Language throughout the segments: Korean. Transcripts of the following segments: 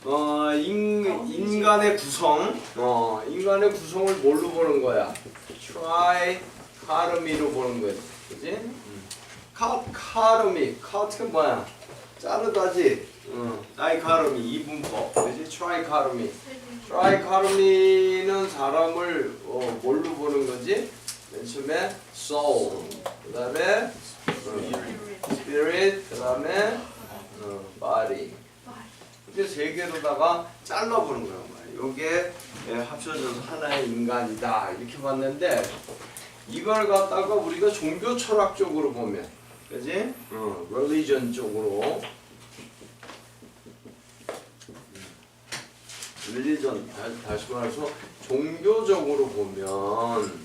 인간의 구성, 인간의 구성을 뭘로 보는 거야? 트라이카르미로 보는 거지, 그지? 카르미가 뭐야? 자르다지. 다이카르미 이분법, 그지? 트라이카르미는 사람을 뭘로 보는 거지? 맨 처음에 soul, 그다음에 spirit, 그다음에 body. 이렇게 세 개로다가 잘라보는 거란 말이에요. 요게 합쳐져서 하나의 인간이다 이렇게 봤는데 이걸 갖다가 우리가 종교 철학적으로 보면, 그지? religion 쪽으로, religion 다시 말해서 종교적으로 보면,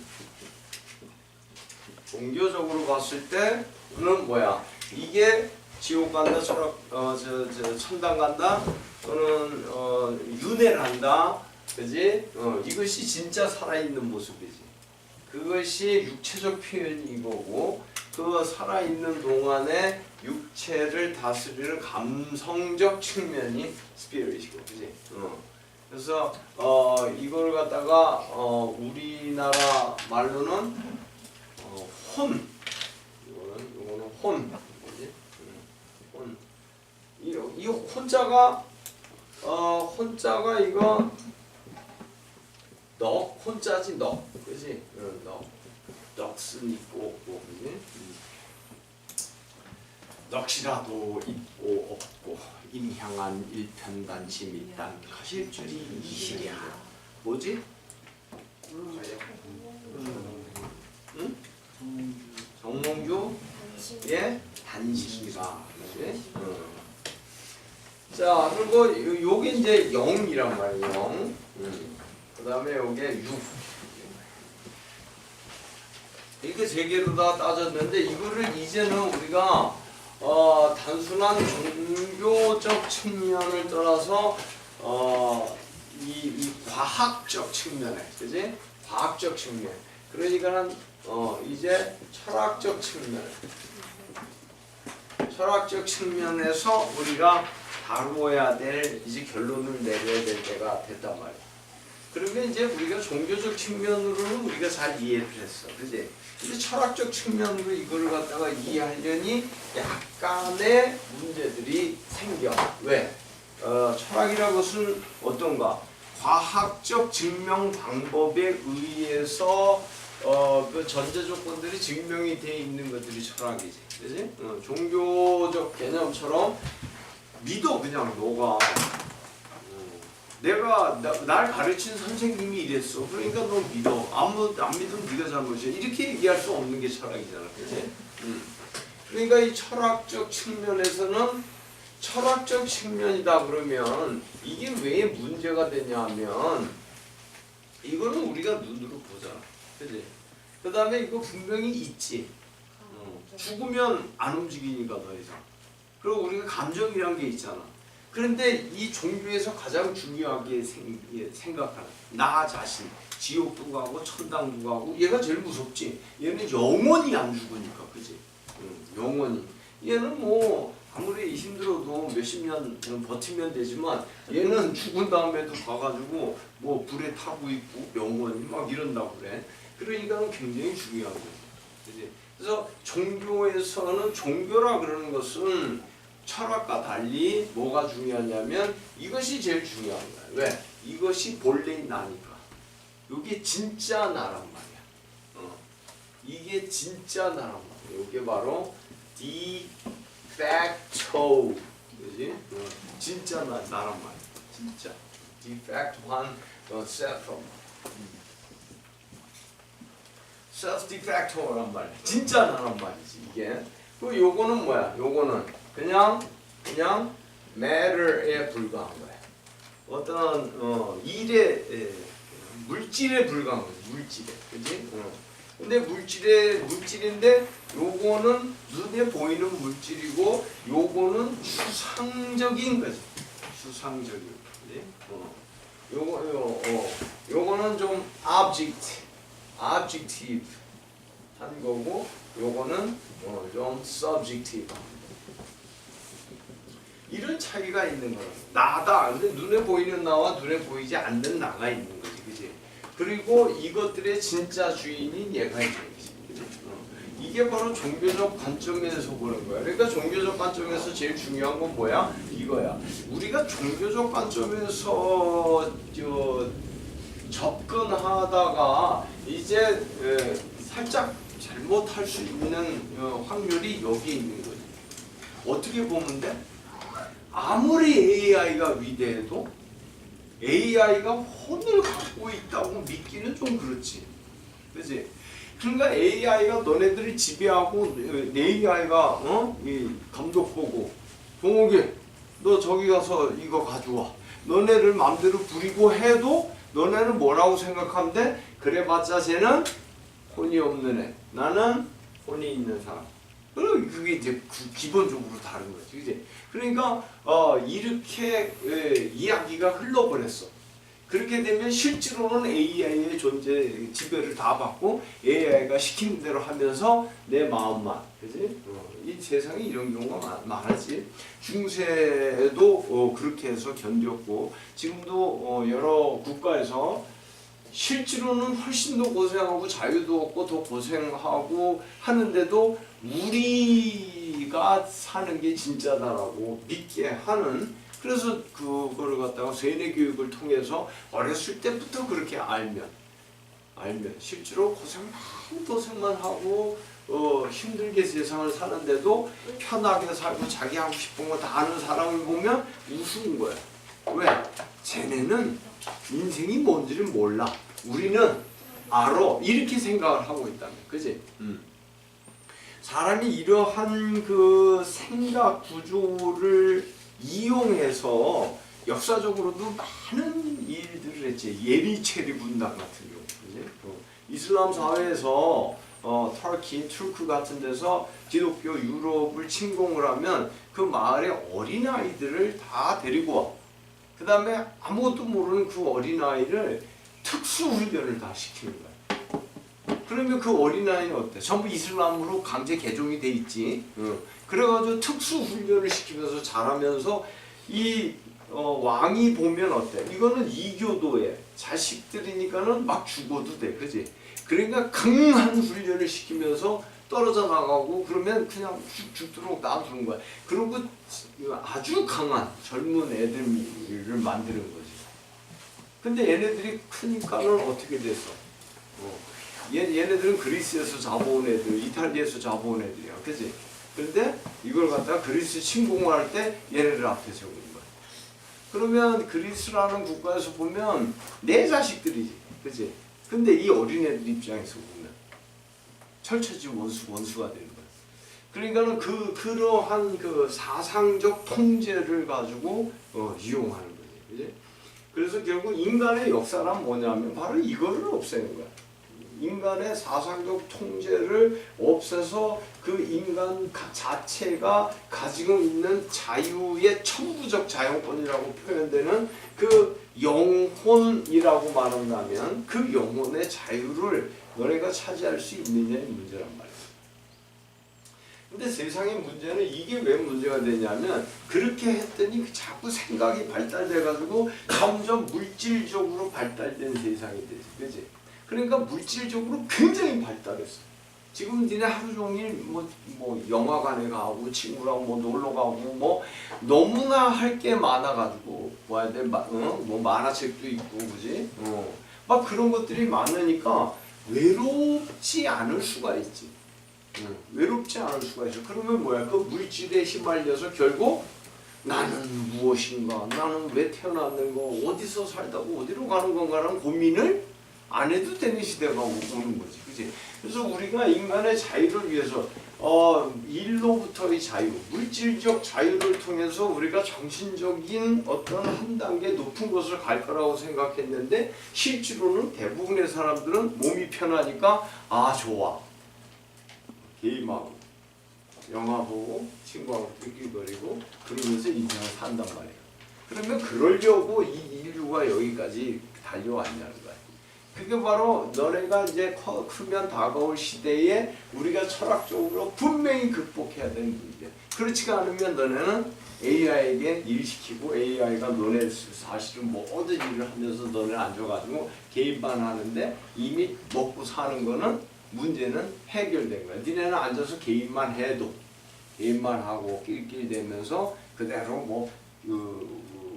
종교적으로 봤을 때는 뭐야? 이게 지옥 간다, 천당 간다, 또는 윤회를 한다, 그지? 이것이 진짜 살아있는 모습이지. 그것이 육체적 표현이 이거고, 그 살아있는 동안에 육체를 다스리는 감성적 측면이 스피릿이고, 그지? 그래서 이걸 갖다가 우리나라 말로는 혼, 이거는 혼, 뭐지? 혼. 이 혼자가 이거 넉 혼자지, 넉, 그지? 넋은 있고 없고, 그지? 넋이라도 있고 없고 임향한 일편단심이 딴 가실줄이 이시랴. 뭐지? 응? 정몽규의 단심이다. 그지? 자, 그리고 요게 이제 영이란 말이에요. 영. 그 다음에 요게 유. 이렇게 세 개로 다 따졌는데 이거를 이제는 우리가 단순한 종교적 측면을 떠나서 이 과학적 측면에, 그지? 과학적 측면. 그러니까는 이제 철학적 측면에서 우리가 다루어야 될 이제 결론을 내려야 될 때가 됐단 말이야. 그러면 이제 우리가 종교적 측면으로는 우리가 잘 이해를 했어, 그지? 근데 철학적 측면으로 이걸 갖다가 이해하려니 약간의 문제들이 생겨. 왜? 철학이라는 것은 어떤가? 과학적 증명 방법에 의해서 그 전제 조건들이 증명이 돼 있는 것들이 철학이지, 그지? 종교적 개념처럼 믿어, 그냥 너가. 내가 날 가르친 선생님이 이랬어. 그러니까 너 믿어. 안 믿으면 네가 잘못이야. 이렇게 얘기할 수 없는 게 철학이잖아, 그렇지? 그러니까 이 철학적 측면에서는 철학적 측면이다 그러면 이게 왜 문제가 되냐면 이거는 우리가 눈으로 보잖아, 그렇지? 그 다음에 이거 분명히 있지. 죽으면 안 움직이니까 더 이상. 그리고 우리가 감정이란 게 있잖아. 그런데 이 종교에서 가장 중요하게 생각하는 나 자신, 지옥도 가고 천당도 가고, 얘가 제일 무섭지. 얘는 영원히 안 죽으니까, 그지? 영원히. 얘는 뭐 아무리 힘들어도 몇십 년 버티면 되지만 얘는 죽은 다음에도 가가지고 뭐 불에 타고 있고 영원히 막 이런다고 그래. 그러니까 굉장히 중요한 거지, 그지? 그래서 종교에서는, 종교라 그러는 것은 철학과 달리 뭐가 중요하냐면 이것이 제일 중요한 거야. 왜? 이것이 본래의 나니까. 이게 진짜 나란 말이야. 이게 진짜 나란 말이야. 이게 바로 de facto, 그지? 진짜 나란 말이야. 진짜. de facto한 self de facto란 말이야. 진짜 나란 말이지 이게. 그 요거는 뭐야? 요거는 그냥 matter에 불과한 거야. 어떤 일에, 물질에 불과한 거지. 물질에, 그지? 근데 물질인데 요거는 눈에 보이는 물질이고 요거는 추상적인 거지. 추상적인 거지. 요거는 좀 objective 한 거고 요거는 좀 subjective. 이런 차이가 있는 거야. 나다. 근데 눈에 보이는 나와 눈에 보이지 않는 나가 있는 거지, 그지? 그리고 이것들의 진짜 주인인 얘가 있는 거지. 이게 바로 종교적 관점에서 보는 거야. 그러니까 종교적 관점에서 제일 중요한 건 뭐야? 이거야. 우리가 종교적 관점에서 접근하다가 이제 살짝 잘못할 수 있는 확률이 여기 있는 거지. 어떻게 보면 돼? 아무리 AI가 위대해도 AI가 혼을 갖고 있다고 믿기는 좀 그렇지. 그치? 그러니까 AI가 너네들을 지배하고 AI가 이 감독 보고 동욱이 너 저기 가서 이거 가져와. 너네를 맘대로 부리고 해도 너네는 뭐라고 생각하는데 그래봤자 쟤는 혼이 없는 애. 나는 혼이 있는 사람. 그게 이제 기본적으로 다른 거지, 그지? 그러니까 이렇게 이야기가 흘러버렸어. 그렇게 되면 실제로는 AI의 존재 지배를 다 받고 AI가 시키는 대로 하면서 내 마음만, 그지? 이 세상에 이런 경우가 많았지. 중세도 그렇게 해서 견뎠고 지금도 여러 국가에서 실제로는 훨씬 더 고생하고 자유도 없고 더 고생하고 하는데도 우리가 사는 게 진짜다라고 믿게 하는, 그래서 그거를 갖다가 세뇌 교육을 통해서 어렸을 때부터 그렇게 알면 실제로 고생만 하고 힘들게 세상을 사는데도 편하게 살고 자기 하고 싶은 거 다 하는 사람을 보면 우스운 거야. 왜? 쟤네는 인생이 뭔지를 몰라. 우리는 알아. 이렇게 생각을 하고 있다면, 그지? 사람이 이러한 그 생각 구조를 이용해서 역사적으로도 많은 일들을 했지. 예리체리 분당 같은 경우, 그지? 이슬람 사회에서 터키, 투르크 같은 데서 기독교 유럽을 침공을 하면 그 마을의 어린 아이들을 다 데리고 와. 그 다음에 아무것도 모르는 그 어린아이를 특수훈련을 다 시키는 거야. 그러면 그 어린아이는 어때? 전부 이슬람으로 강제 개종이 돼 있지. 그래가지고 특수훈련을 시키면서 자라면서 이 왕이 보면 어때? 이거는 이교도의 자식들이니까는 막 죽어도 돼. 그지? 그러니까 강한 훈련을 시키면서 떨어져 나가고 그러면 그냥 죽도록 놔두는 거야. 그리고 아주 강한 젊은 애들을 만드는 거지. 근데 얘네들이 크니까는 어떻게 됐어? 얘네들은 그리스에서 잡아온 애들, 이탈리아에서 잡아온 애들이야. 그치? 근데 이걸 갖다가 그리스 침공을 할 때 얘네들 앞에 세우는 거야. 그러면 그리스라는 국가에서 보면 내 자식들이지. 그치? 근데 이 어린애들 입장에서 보면 철처지 원수가 되는 거야. 그러니까는 그러한 그 사상적 통제를 가지고 이용하는 거지. 그치? 그래서 결국 인간의 역사란 뭐냐면 바로 이거를 없애는 거야. 인간의 사상적 통제를 없애서 그 인간 자체가 가지고 있는 자유의 천부적 자유권이라고 표현되는 그 영혼이라고 말한다면 그 영혼의 자유를 너네가 차지할 수 있느냐의 문제란 말이야. 근데 세상의 문제는 이게 왜 문제가 되냐면 그렇게 했더니 자꾸 생각이 발달돼가지고 점점 물질적으로 발달된 세상이 되지. 그치? 그러니까 물질적으로 굉장히 발달했어. 지금 니네 하루 종일 뭐 영화관에 가고 친구랑 뭐 놀러 가고 뭐 너무나 할 게 많아가지고 뭐 해야 돼? 뭐 만화책도 있고 그지? 막 그런 것들이 많으니까 외롭지 않을 수가 있지. 외롭지 않을 수가 있어. 그러면 뭐야? 그 물질에 휘말려서 결국 나는 무엇인가? 나는 왜 태어났는가? 어디서 살다고 어디로 가는 건가라는 고민을 안 해도 되는 시대가 오는 거지, 그치? 그래서 우리가 인간의 자유를 위해서 일로부터의 자유, 물질적 자유를 통해서 우리가 정신적인 어떤 한 단계 높은 곳을 갈 거라고 생각했는데 실제로는 대부분의 사람들은 몸이 편하니까 아 좋아, 게임하고 영화 보고 친구하고 낄낄거리고 그러면서 인생을 산단 말이야. 그러면 그러려고 이 인류가 여기까지 달려왔냐는 거야. 그게 바로 너네가 이제 크면 다가올 시대에 우리가 철학적으로 분명히 극복해야 되는 문제. 그렇지가 않으면 너네는 AI에게 일시키고 AI가 너네 사실은 모든 일을 하면서 너네는 앉아가지고 개인만 하는데 이미 먹고 사는 거는 문제는 해결된 거야. 니네는 앉아서 개인만 해도 개인만 하고 낄낄 대면서 그대로 뭐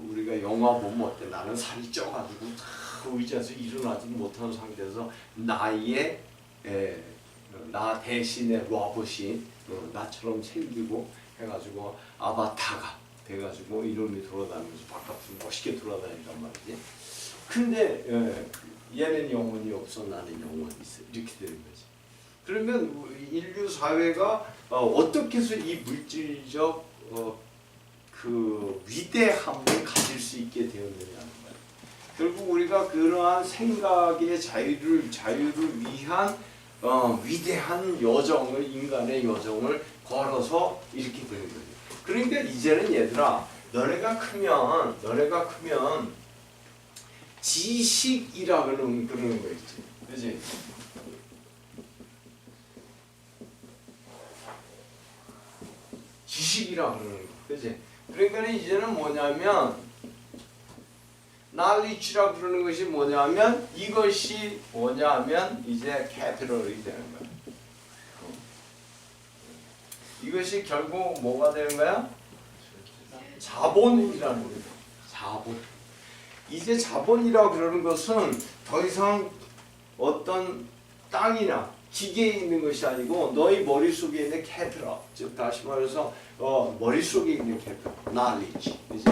우리가 영화 보면 어때? 나는 살이 쪄가지고 그 의자에서 일어나지 못하는 상태에서 나 대신에 로봇이 나처럼 챙기고 해가지고 아바타가 돼가지고 이놈이 돌아다니면서 바깥으로 멋있게 돌아다닌단 말이지. 근데 얘는 영혼이 없어, 나는 영혼이 있어. 이렇게 되는 거지. 그러면 인류 사회가 어떻게 해서 이 물질적 그 위대함을 가질 수 있게 되었느냐는 거야. 결국 우리가 그러한 생각의 자유를 위한 위대한 여정을, 인간의 여정을 걸어서 이렇게 되는 거지. 그러니까 이제는 얘들아, 너네가 크면 지식이라 그러는 거 있지, 그렇지? 지식이라 그러는 거, 그렇지? 그러니까 이제는 뭐냐면 knowledge라 그러는 것이 뭐냐면 이것이 뭐냐면 이제 capital이 되는 거야. 이것이 결국 뭐가 되는 거야? 자본이라는 거야. 자본. 이제 자본이라 그러는 것은 더 이상 어떤 땅이나 기계에 있는 것이 아니고 너희 머릿속에 있는 capital, 즉 다시 말해서 머릿속에 있는 capital, knowledge, 이제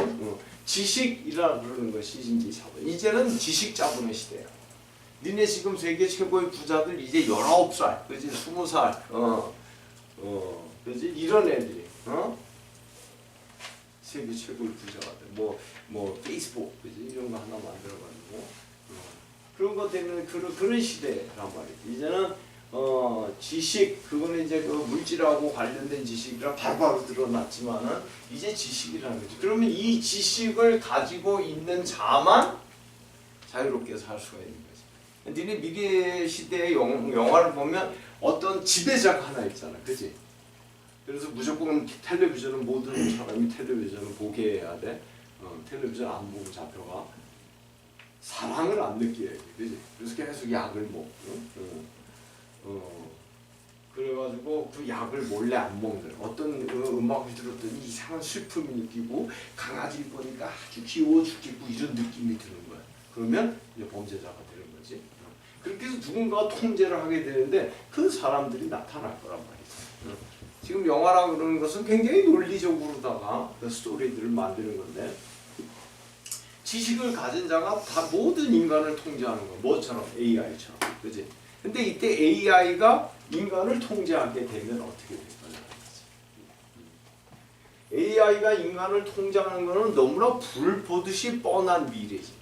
지식이라 그러는 것이 이제 자본. 이제는 지식 자본의 시대야. 니네 지금 세계 최고의 부자들 이제 19살, 그지 20살, 그지 이런 애들이, 세계 최고의 부자가 돼. 뭐 페이스북, 그지 이런 거 하나 만들어가지고 그런 것 때문에 그런 시대란 말이지. 이제는 지식, 그거는 이제 그 물질하고 관련된 지식이라 바로바로 드러났지만은 이제 지식이라는 거죠. 그러면 이 지식을 가지고 있는 자만 자유롭게 살 수가 있는 거지. 니네 미래 시대의 영화를 보면 어떤 지배자가 하나 있잖아, 그지? 그래서 무조건 텔레비전은 모든 사람이 텔레비전을 보게 해야 돼. 텔레비전 안 보고 잡혀가. 사랑을 안 느껴야지, 그지? 그래서 계속 약을 먹고. 그래가지고 그 약을 몰래 안 먹는 어떤 음악을 들었더니 이상한 슬픔이 느끼고 강아지 보니까 아주 귀여워 죽겠고 이런 느낌이 드는 거야. 그러면 이제 범죄자가 되는 거지. 그렇게 해서 누군가가 통제를 하게 되는데 그 사람들이 나타날 거란 말이지. 지금 영화라 그러는 것은 굉장히 논리적으로다가 그 스토리들을 만드는 건데 지식을 가진 자가 다 모든 인간을 통제하는 거. 뭐처럼? AI처럼. 그지? 근데 이때 AI가 인간을 통제하게 되면 어떻게 될 거냐. AI가 인간을 통제하는 것은 너무나 불 보듯이 뻔한 미래지.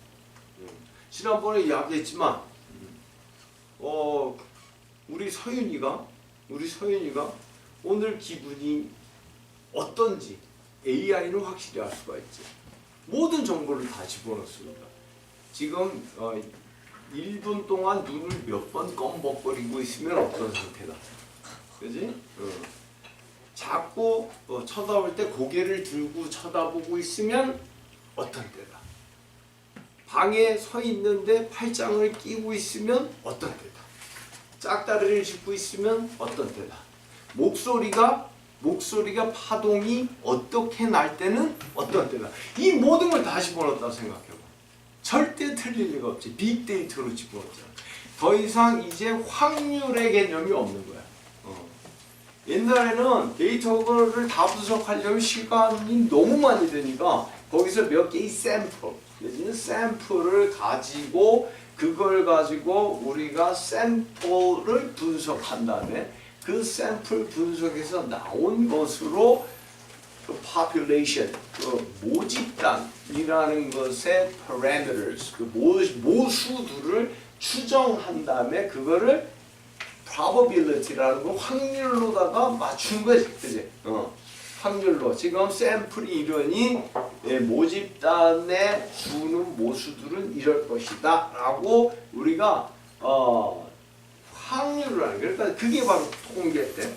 지난번에 이야기했지만 우리 서윤이가 오늘 기분이 어떤지 AI는 확실히 알 수가 있지. 모든 정보를 다 집어넣습니다. 지금 1분 동안 눈을 몇 번 껌벅거리고 있으면 어떤 상태다. 그지? 자꾸 쳐다볼 때 고개를 들고 쳐다보고 있으면 어떤 때다. 방에 서 있는데 팔짱을 끼고 있으면 어떤 때다. 짝다리를 짚고 있으면 어떤 때다. 목소리가 파동이 어떻게 날 때는 어떤 때다. 이 모든 걸 다 집어넣었다 생각해봐. 절대 틀릴 리가 없지. 빅데이터로 집어넣었잖아. 더 이상 이제 확률의 개념이 없는 거야. 옛날에는 데이터를 다 분석하려면 시간이 너무 많이 드니까 거기서 몇 개의 샘플을 가지고 그걸 가지고 우리가 샘플을 분석한 다음에 그 샘플 분석에서 나온 것으로 그 population, 그 모집단이라는 것의 parameters, 그 모수들을 추정한 다음에 그거를 probability라는 거 확률로다가 맞춘 거지, 그지? 확률로 지금 샘플이 이러니 모집단에 주는 모수들은 이럴 것이다라고 우리가 확률을 하는 거예요. 그러니까 그게 바로 통계대.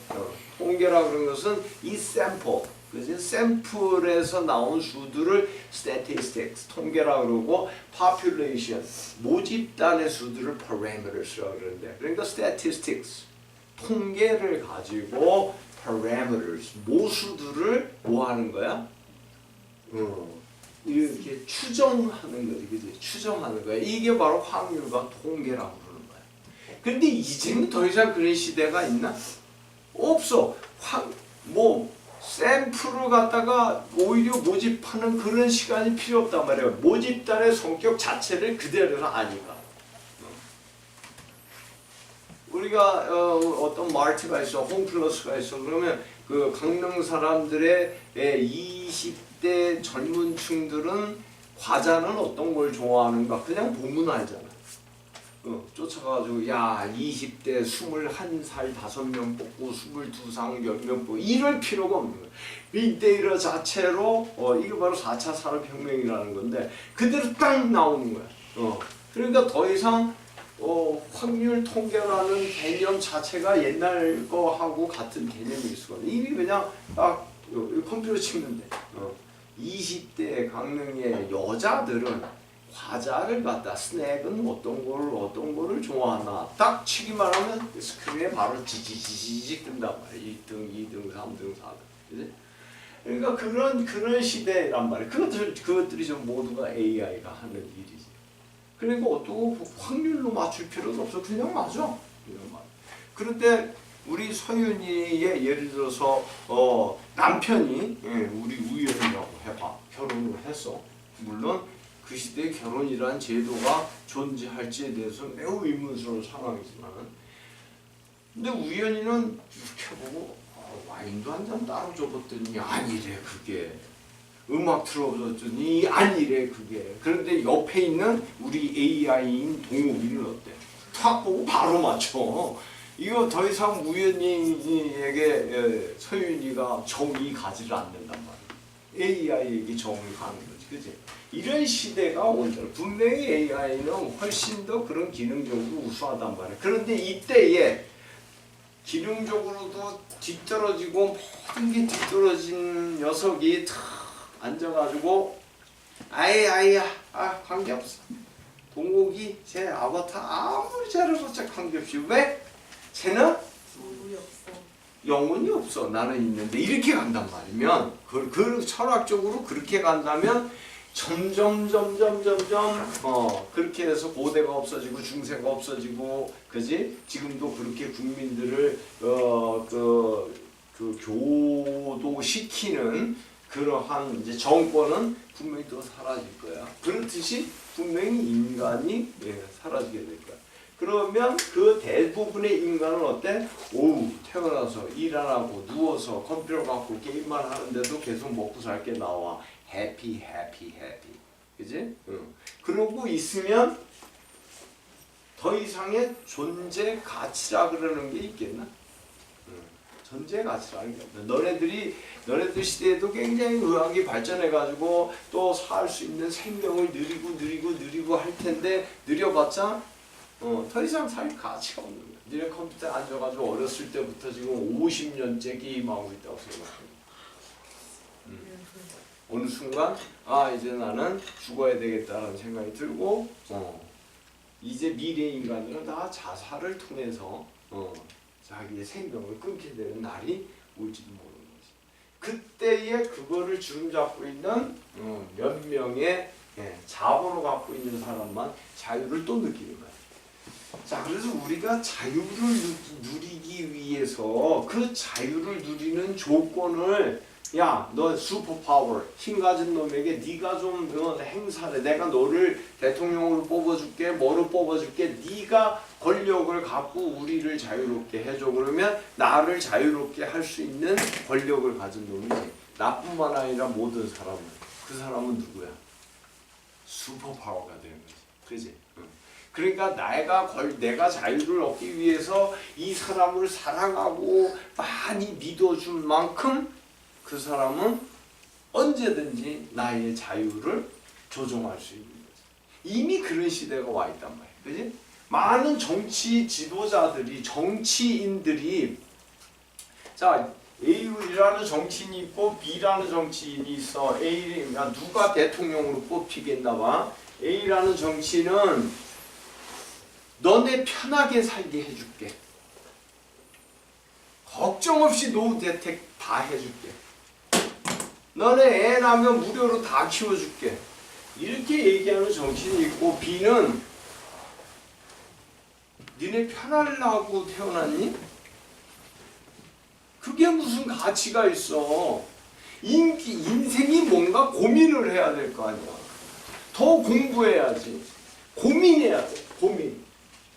통계라 그런 것은 이 샘플, 그지? 샘플에서 나온 수들을 statistics, 통계라 그러고 population, 모집단의 수들을 parameters라 그러는데, 그러니까 statistics, 통계를 가지고 parameters, 모수들을 뭐 하는 거야? 이렇게 추정하는 거지, 그지? 추정하는 거야. 이게 바로 확률과 통계라고 그러는 거야. 그런데 이제는 더 이상 그런 시대가 있나? 없어. 샘플을 갖다가 오히려 모집하는 그런 시간이 필요 없단 말이에요. 모집단의 성격 자체를 그대로 아니까. 우리가 어떤 마트가 있어, 홈플러스가 있어. 그러면 그 강릉 사람들의 20대 젊은 층들은 과자는 어떤 걸 좋아하는가 그냥 보면 알잖아. 쫓아가가지고 야 20대 21살 5명 뽑고 22상 10명 뽑고 이럴 필요가 없는 거야. 빅데이터 자체로 이게 바로 4차 산업혁명이라는 건데 그대로 딱 나오는 거야. 그러니까 더 이상 확률 통계라는 개념 자체가 옛날 거하고 같은 개념일 수가 없네. 이게 그냥 딱 컴퓨터 치면 돼. 20대 강릉의 여자들은 과자를 갖다 스낵은 어떤 거를 좋아하나 딱 치기만 하면 스크린에 바로 지지지지 뜬단 말이야. 1등, 2등, 3등, 4등. 그치? 그러니까 그런 시대란 말이야. 그것들이 좀 모두가 AI가 하는 일이지. 그러니까 어떤 확률로 맞출 필요도 없어. 그냥 맞아. 그런데 우리 서윤이의 예를 들어서 남편이 우리 우연이라고 해봐. 결혼을 했어. 물론 그 시대에 결혼이라는 제도가 존재할지에 대해서 매우 의문스러운 상황이지만, 근데 우연히는 이렇게 보고 와인도 한 잔 따로 줘봤더니 아니래 그게. 음악 틀어줬더니 아니래 그게. 그런데 옆에 있는 우리 AI인 동욱이는 어때? 탁 보고 바로 맞춰. 이거 더 이상 우연히에게 서윤이가 정이 가지를 않는단 말이야. AI에게 정이 가는 거지, 그치? 이런 시대가 온다. 분명히 AI는 훨씬 더 그런 기능적으로 우수하단 말이야. 그런데 이때에 기능적으로도 뒤떨어지고 모든 게 뒤떨어진 녀석이 탁 앉아가지고 아이야 관계없어. 동욱이 제 아바타 아무리 잘해봤자 관계없이. 왜? 쟤는 영혼이 없어. 나는 있는데. 이렇게 간단 말이면 그 철학적으로 그렇게 간다면 점점 그렇게 해서 고대가 없어지고 중세가 없어지고, 그지? 지금도 그렇게 국민들을 교도시키는 그러한 이제 정권은 분명히 또 사라질 거야. 그렇듯이 분명히 인간이 사라지게 될 거야. 그러면 그 대부분의 인간은 어때? 오우 태어나서 일 안 하고 누워서 컴퓨터 갖고 게임만 하는데도 계속 먹고 살 게 나와. 해피. 그지? 그러고 있으면 더 이상의 존재 가치라 그러는 게 있겠나? 존재 가치라는 게 없나? 너네들 시대에도 굉장히 의학이 발전해가지고 또 살 수 있는 생명을 느리고 할 텐데 느려봤자 더 이상 살 가치가 없는 거야. 니네 컴퓨터에 앉아가지고 어렸을 때부터 지금 50년째 게임하고 있다고 생각해. 어느 순간 이제 나는 죽어야 되겠다라는 생각이 들고 이제 미래 인간들은 다 자살을 통해서 자기의 생명을 끊게 되는 날이 올지도 모르는 거지. 그때에 그거를 주름잡고 있는 몇 명의 자본을 갖고 있는 사람만 자유를 또 느끼는 거야. 자, 그래서 우리가 자유를 누리기 위해서 그 자유를 누리는 조건을 야, 너 슈퍼파워 힘 가진 놈에게 네가 좀 행사해. 내가 너를 대통령으로 뽑아줄게. 뭐로 뽑아줄게. 네가 권력을 갖고 우리를 자유롭게 해줘. 그러면 나를 자유롭게 할 수 있는 권력을 가진 놈이지. 나뿐만 아니라 모든 사람은. 그 사람은 누구야? 슈퍼파워가 되는 거지. 그지? 그러니까 내가 자유를 얻기 위해서 이 사람을 사랑하고 많이 믿어준 만큼 그 사람은 언제든지 나의 자유를 조종할 수 있는 거지. 이미 그런 시대가 와 있단 말이야. 그지? 많은 정치 지도자들이 정치인들이 자 A라는 정치인이 있고 B라는 정치인이 있어. A가 누가 대통령으로 뽑히겠나 봐. A라는 정치인은 너네 편하게 살게 해줄게. 걱정 없이 노후 대책 다 해줄게. 너네 애 낳으면 무료로 다 키워줄게. 이렇게 얘기하는 정치인이 있고 B는 니네 편하려고 태어났니? 그게 무슨 가치가 있어. 인생이 뭔가 고민을 해야 될 거 아니야. 더 공부해야지. 고민해야 돼. 고민.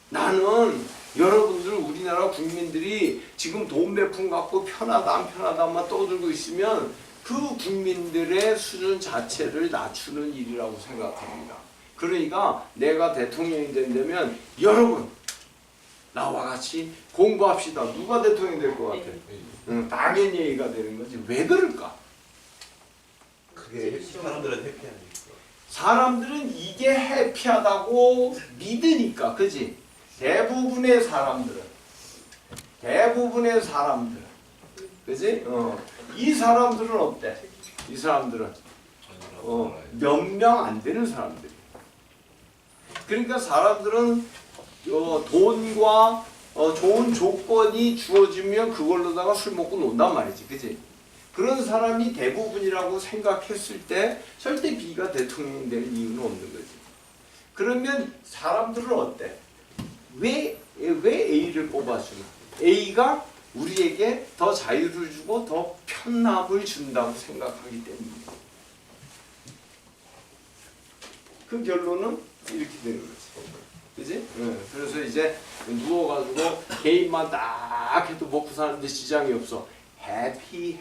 나는 여러분들 우리나라 국민들이 지금 돈 몇 푼 갖고 편하다 안 편하다만 떠들고 있으면 그 국민들의 수준 자체를 낮추는 일이라고 생각합니다. 그러니까 내가 대통령이 된다면 여러분 나와 같이 공부합시다. 누가 대통령이 될 것 같아? 당연히 A가 되는 거지. 왜 그럴까? 그게 사람들은 해피하니까. 사람들은 이게 해피하다고 믿으니까, 그지? 대부분의 사람들, 그지? 이 사람들은 어때? 이 사람들은 몇 명 안 되는 사람들. 그러니까 사람들은 돈과 좋은 조건이 주어지면 그걸로다가 술 먹고 논단 말이지, 그지? 그런 사람이 대부분이라고 생각했을 때 절대 B가 대통령이 될 이유는 없는 거지. 그러면 사람들은 어때? 왜 A를 뽑아주나? A가 우리에게 더 자유를 주고 더 편함을 준다고 생각하기 때문이에요. 그 결론은 이렇게 되는 거지. 그지? 그래서 이제 누워가지고 개인만 딱 해도 먹고 사는데 지장이 없어. happy,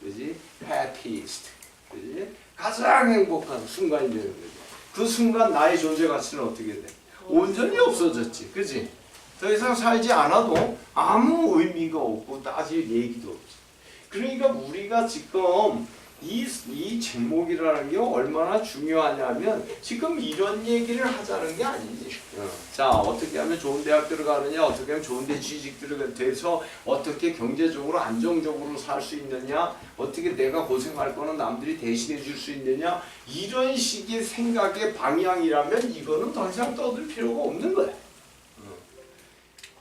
그지? happiest, 그지? 가장 행복한 순간이 되는 거지. 그 순간 나의 존재 가치는 어떻게 돼? 온전히 없어졌지, 그지? 더 이상 살지 않아도 아무 의미가 없고 따질 얘기도 없지. 그러니까 우리가 지금 이 제목이라는 게 얼마나 중요하냐면 지금 이런 얘기를 하자는 게 아니지. 자, 어떻게 하면 좋은 대학 들어가느냐, 어떻게 하면 좋은 데 취직 돼서 어떻게 경제적으로 안정적으로 살 수 있느냐, 어떻게 내가 고생할 거는 남들이 대신해 줄 수 있느냐, 이런 식의 생각의 방향이라면 이거는 더 이상 떠들 필요가 없는 거야.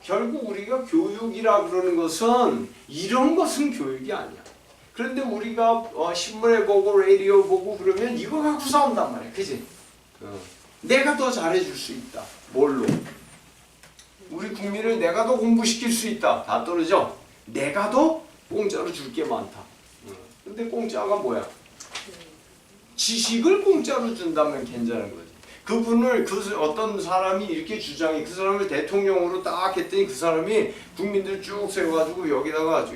결국 우리가 교육이라 그러는 것은 이런 것은 교육이 아니야. 그런데 우리가 신문에 보고 라디오 보고 그러면 이거 갖고 싸운단 말이야, 그지? 내가 더 잘해줄 수 있다. 뭘로? 우리 국민을 내가 더 공부시킬 수 있다. 다 떨어져. 내가 더 공짜로 줄 게 많다. 근데 공짜가 뭐야? 지식을 공짜로 준다면 괜찮은 거지. 그분을 어떤 사람이 이렇게 주장해. 그 사람을 대통령으로 딱 했더니 그 사람이 국민들 쭉 세워가지고 여기다가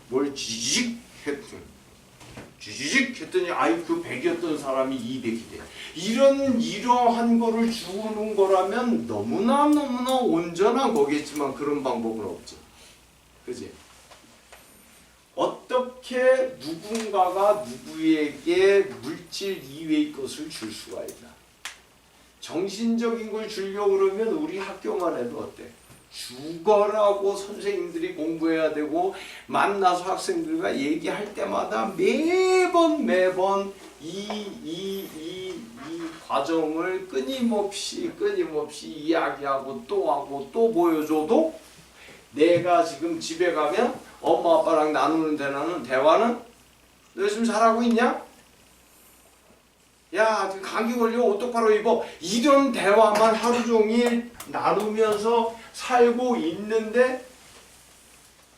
뭘 지직 했더니 아이 그 100이었던 사람이 200이 돼. 이러한 거를 주는 거라면 너무나 온전한 거겠지만 그런 방법은 없지. 그지? 어떻게 누군가가 누구에게 물질 이외의 것을 줄 수가 있나? 정신적인 걸 주려고 그러면 우리 학교만 해도 어때? 죽어라고 선생님들이 공부해야 되고 만나서 학생들과 얘기할 때마다 매번 이 과정을 끊임없이 이야기하고 또 보여줘도 내가 지금 집에 가면 엄마 아빠랑 나누는 대화는 너 요즘 잘하고 있냐? 야, 감기 걸려 옷 똑바로 입어. 이런 대화만 하루 종일 나누면서 살고 있는데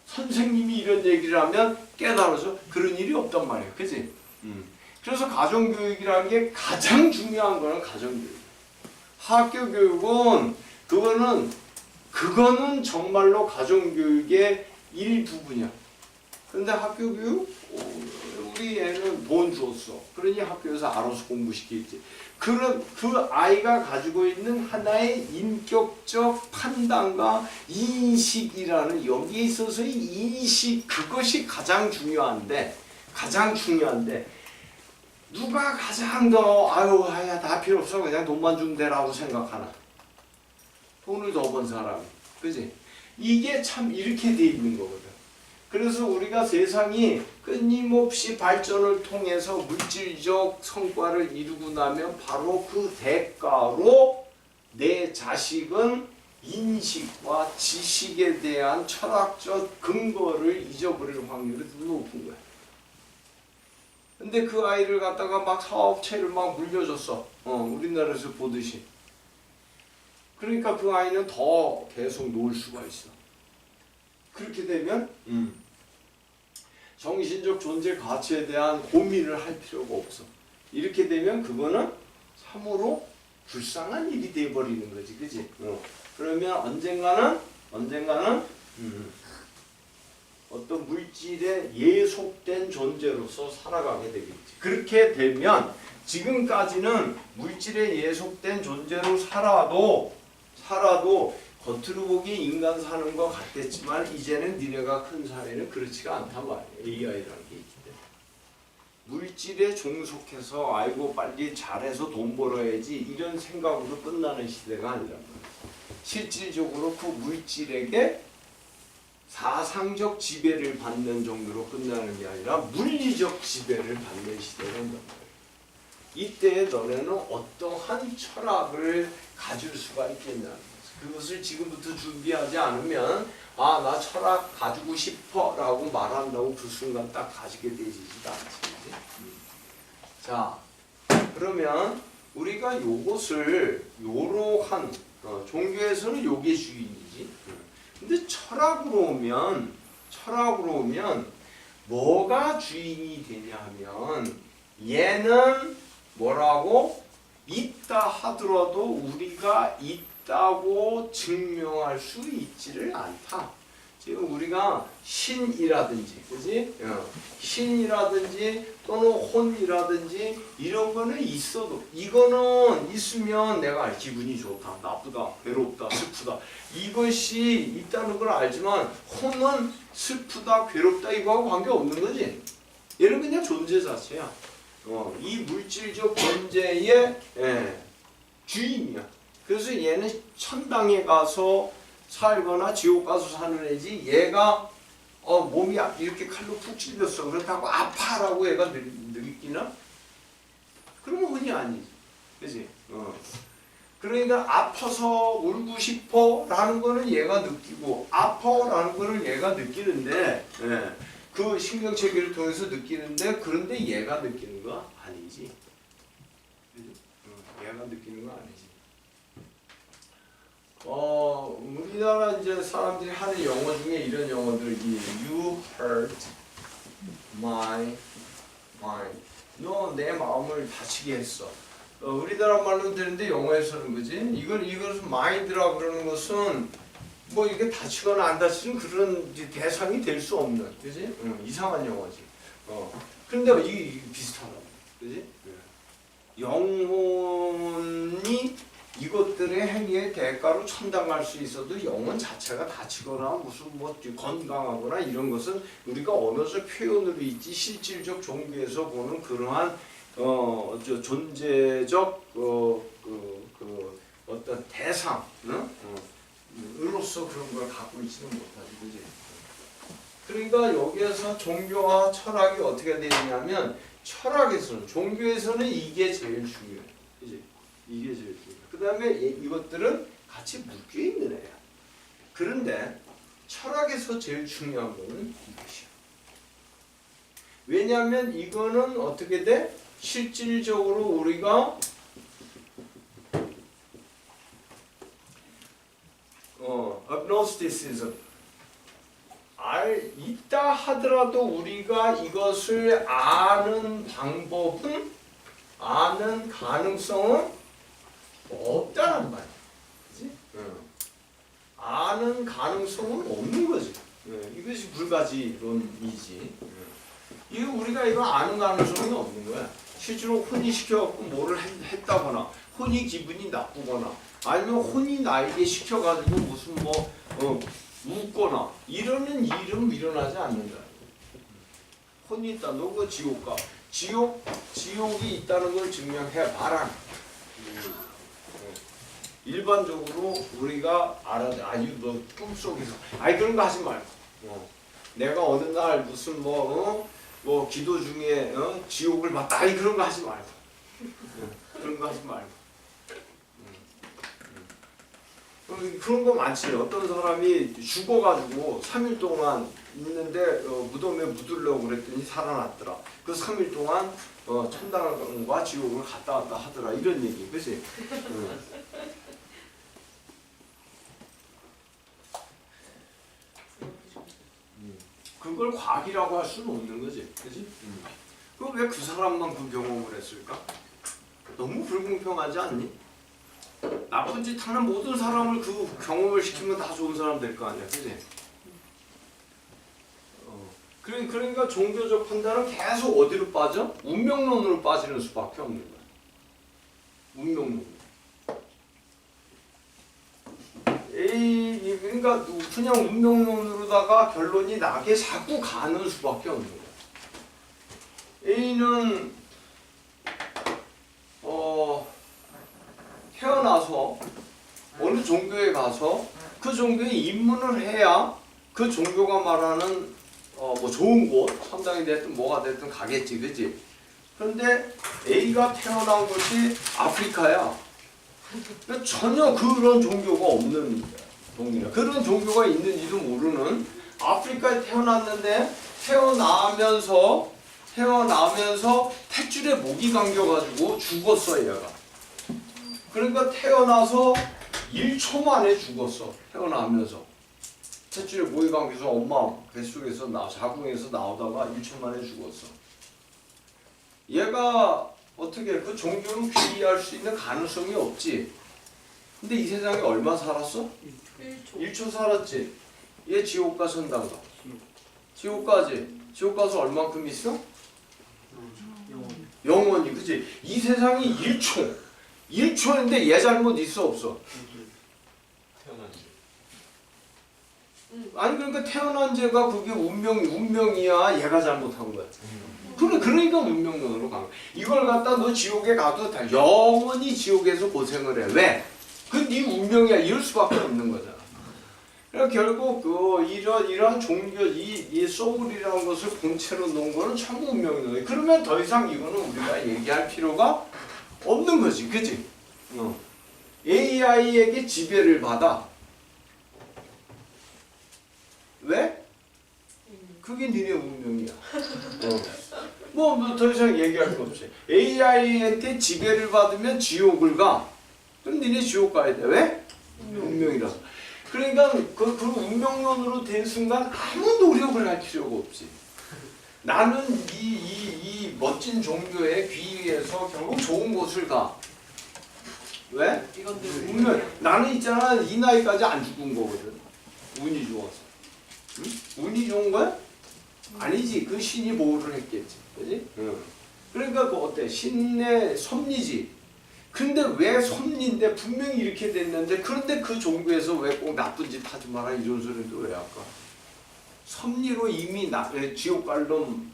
선생님이 이런 얘기를 하면 깨달아서 그런 일이 없단 말이에요. 그치? 그래서 가정교육이라는 게 가장 중요한 거는 가정교육. 학교교육은 그거는 정말로 가정교육의 일부분이야. 근데 학교교육? 우리 애는 돈 줬어. 그러니 학교에서 알아서 공부시키지. 그 아이가 가지고 있는 하나의 인격적 판단과 인식이라는 여기에 있어서의 인식, 그것이 가장 중요한데 누가 가장 더 다 필요 없어 그냥 돈만 주면 되라고 생각하나? 돈을 더 번 사람이. 그지? 이게 참 이렇게 돼 있는 거거든. 그래서 우리가 세상이 끊임없이 발전을 통해서 물질적 성과를 이루고 나면 바로 그 대가로 내 자식은 인식과 지식에 대한 철학적 근거를 잊어버릴 확률이 더 높은 거야. 근데 그 아이를 갖다가 막 사업체를 막 물려줬어. 우리나라에서 보듯이. 그러니까 그 아이는 더 계속 놀 수가 있어. 그렇게 되면 정신적 존재 가치에 대한 고민을 할 필요가 없어. 이렇게 되면 그거는 참으로 불쌍한 일이 돼버리는 거지, 그지? 그러면 언젠가는 어떤 물질에 예속된 존재로서 살아가게 되겠지. 그렇게 되면 지금까지는 물질에 예속된 존재로 살아도 겉으로 보기 인간 사는 것 같았지만 이제는 니네가 큰 사회는 그렇지가 않단 말이에요. AI라는 게 있기 때문에. 물질에 종속해서 아이고 빨리 잘해서 돈 벌어야지 이런 생각으로 끝나는 시대가 아니란 말이에요. 실질적으로 그 물질에게 사상적 지배를 받는 정도로 끝나는 게 아니라 물리적 지배를 받는 시대가 온단 말이에요. 이때 너네는 어떠한 철학을 가질 수가 있겠냐는 거죠. 그것을 지금부터 준비하지 않으면 아, 나 철학 가지고 싶어 라고 말한다고 그 순간 딱 가지게 되지도 않지. 자, 그러면 우리가 요것을 요러한 종교에서는 요게 주인이지. 근데 철학으로 오면 뭐가 주인이 되냐 하면 얘는 뭐라고? 있다 하더라도 우리가 있다고 증명할 수 있지를 않다. 지금 우리가 신이라든지, 그지? 신이라든지 또는 혼이라든지 이런 거는 있어도 이거는 있으면 내가 기분이 좋다, 나쁘다, 괴롭다, 슬프다 이것이 있다는 걸 알지만 혼은 슬프다, 괴롭다 이거하고 관계없는 거지. 얘는 그냥 존재 자체야. 이 물질적 존재의 주인이야. 그래서 얘는 천당에 가서 살거나 지옥 가서 사는 애지 얘가 몸이 이렇게 칼로 푹 찔렸어 그렇다고 아파라고 얘가 느끼나? 그러면 혼이 아니지. 그치? 그러니까 아파서 울고 싶어 라는 거는 얘가 느끼고 아파라는 거를 얘가 느끼는데 그 신경체계를 통해서 느끼는데 그런데 얘가 느끼는 거 아니지. 얘가 느끼는 거 아니지. 우리나라 이제 사람들이 하는 영어 중에 이런 영어들이 You hurt my mind. 너 내 마음을 다치게 했어. 우리나라 말로 되는데 영어에서는 그지? 이것을 mind라 그러는 것은 뭐 이게 다치거나 안 다치는 그런 대상이 될 수 없는, 그지? 이상한 영어지. 그런데 이게 비슷하다고, 그지? 영혼이 이것들의 행위의 대가로 천당할 수 있어도 영혼 자체가 다치거나 무슨 뭐 건강하거나 이런 것은 우리가 언어적 표현으로 있지 실질적 종교에서 보는 그러한 존재적 어떤 대상, 으로서 그런 걸 갖고 있지는 못하지, 그지? 그러니까 여기에서 종교와 철학이 어떻게 되느냐면 철학에서는 종교에서는 이게 제일 중요해, 그지? 이게 제일 중요해. 그 다음에 이것들은 같이 묶여 있는 애야. 그런데 철학에서 제일 중요한 거는 이것이야. 왜냐하면 이거는 어떻게 돼? 실질적으로 우리가 agnosticism 있다 하더라도 우리가 이것을 아는 방법은 아는 가능성은 없다는 말이야. 그치? 아는 가능성은 없는 거지. 이것이 불가지론이지. 이거 우리가 이거 아는 가능성은 없는 거야. 실제로 혼이 시켜갖고 뭐를 했다거나 혼이 기분이 나쁘거나 아니면 혼이 나에게 시켜가지고 무슨 웃거나 이러는 일은 일어나지 않는다. 혼이 있다. 너 그 지옥 가. 지옥이 있다는 걸 증명해 봐라. 일반적으로 우리가 아니 너 꿈속에서 아니 그런 거 하지 말고 내가 어느 날 무슨 뭐 기도 중에 지옥을 봤다 아니 그런 거 하지 말고 그런 거 하지 말고 그런 거 많지. 어떤 사람이 죽어가지고 3일 동안 있는데 무덤에 묻으려고 그랬더니 살아났더라. 그 3일 동안 천당과 지옥을 갔다 왔다 하더라. 이런 얘기, 그렇지? 그걸 과학이라고 할 수는 없는 거지, 그렇지? 그럼 왜 그 사람만 그 경험을 했을까? 너무 불공평하지 않니? 나쁜 짓 하는 모든 사람을 그 경험을 시키면 다 좋은 사람 될 거 아니야, 그지? 그러니까 종교적 판단은 계속 어디로 빠져? 운명론으로 빠지는 수밖에 없는 거야. 운명론. 그러니까 그냥 운명론으로다가 결론이 나게 자꾸 가는 수밖에 없는 거야. A는 태어나서 어느 종교에 가서 그 종교에 입문을 해야 그 종교가 말하는 뭐 좋은 곳, 성당이 됐든 뭐가 됐든 가겠지, 그지? 그런데 A가 태어난 곳이 아프리카야. 그러니까 전혀 그런 종교가 없는 동이야. 그런 종교가 있는지도 모르는 아프리카에 태어났는데 태어나면서 탯줄에 목이 감겨가지고 죽었어, 얘가. 그러니까 태어나서 1초 만에 죽었어. 태어나면서 탯줄에 목이 감겨서 엄마 뱃속에서 자궁에서 나오다가 1초 만에 죽었어. 얘가 어떻게 그 종교를 귀의할 수 있는 가능성이 없지. 근데 이 세상에 얼마 살았어? 1초 살았지. 얘 지옥 가 천당가. 지옥 가지. 지옥 가서 얼만큼 있어? 영원히, 그치? 이 세상이 1초인데 얘 잘못 있어 없어? 태어났지. 아니 그러니까 태어난 죄가 그게 운명이야. 얘가 잘못한 거야. 그러니까 운명론으로 간 거야. 이걸 갖다 너 지옥에 가도 다 영원히 지옥에서 고생을 해. 왜? 그 네 운명이야. 이럴 수밖에 없는 거잖아. 그러니까 결국 이런 종교 이 소울이라는 것을 본체로 놓은 거는 전부 운명인 거예요. 그러면 더 이상 이거는 우리가 얘기할 필요가 없는 거지, 그치? AI에게 지배를 받아. 왜? 그게 니네 운명이야. 뭐 더 이상 얘기할 거 없지. AI한테 지배를 받으면 지옥을 가. 그럼 니네 지옥 가야 돼. 왜? 운명이라서. 그러니까 그 운명론으로 된 순간 아무 노력을 할 필요가 없지. 나는 이 멋진 종교에 귀의해서 결국 좋은 곳을 가. 왜? 운명. 나는 있잖아 이 나이까지 안 죽은 거거든. 운이 좋아서. 응? 운이 좋은 거야? 아니지. 그 신이 보호를 했겠지. 그지? 응. 그러니까 그 어때? 신의 섭리지. 근데 왜 섭리인데 분명히 이렇게 됐는데 그런데 그 종교에서 왜 꼭 나쁜 짓 하지 마라 이런 소리를 또 왜 할까? 섭리로 이미 지옥 갈 놈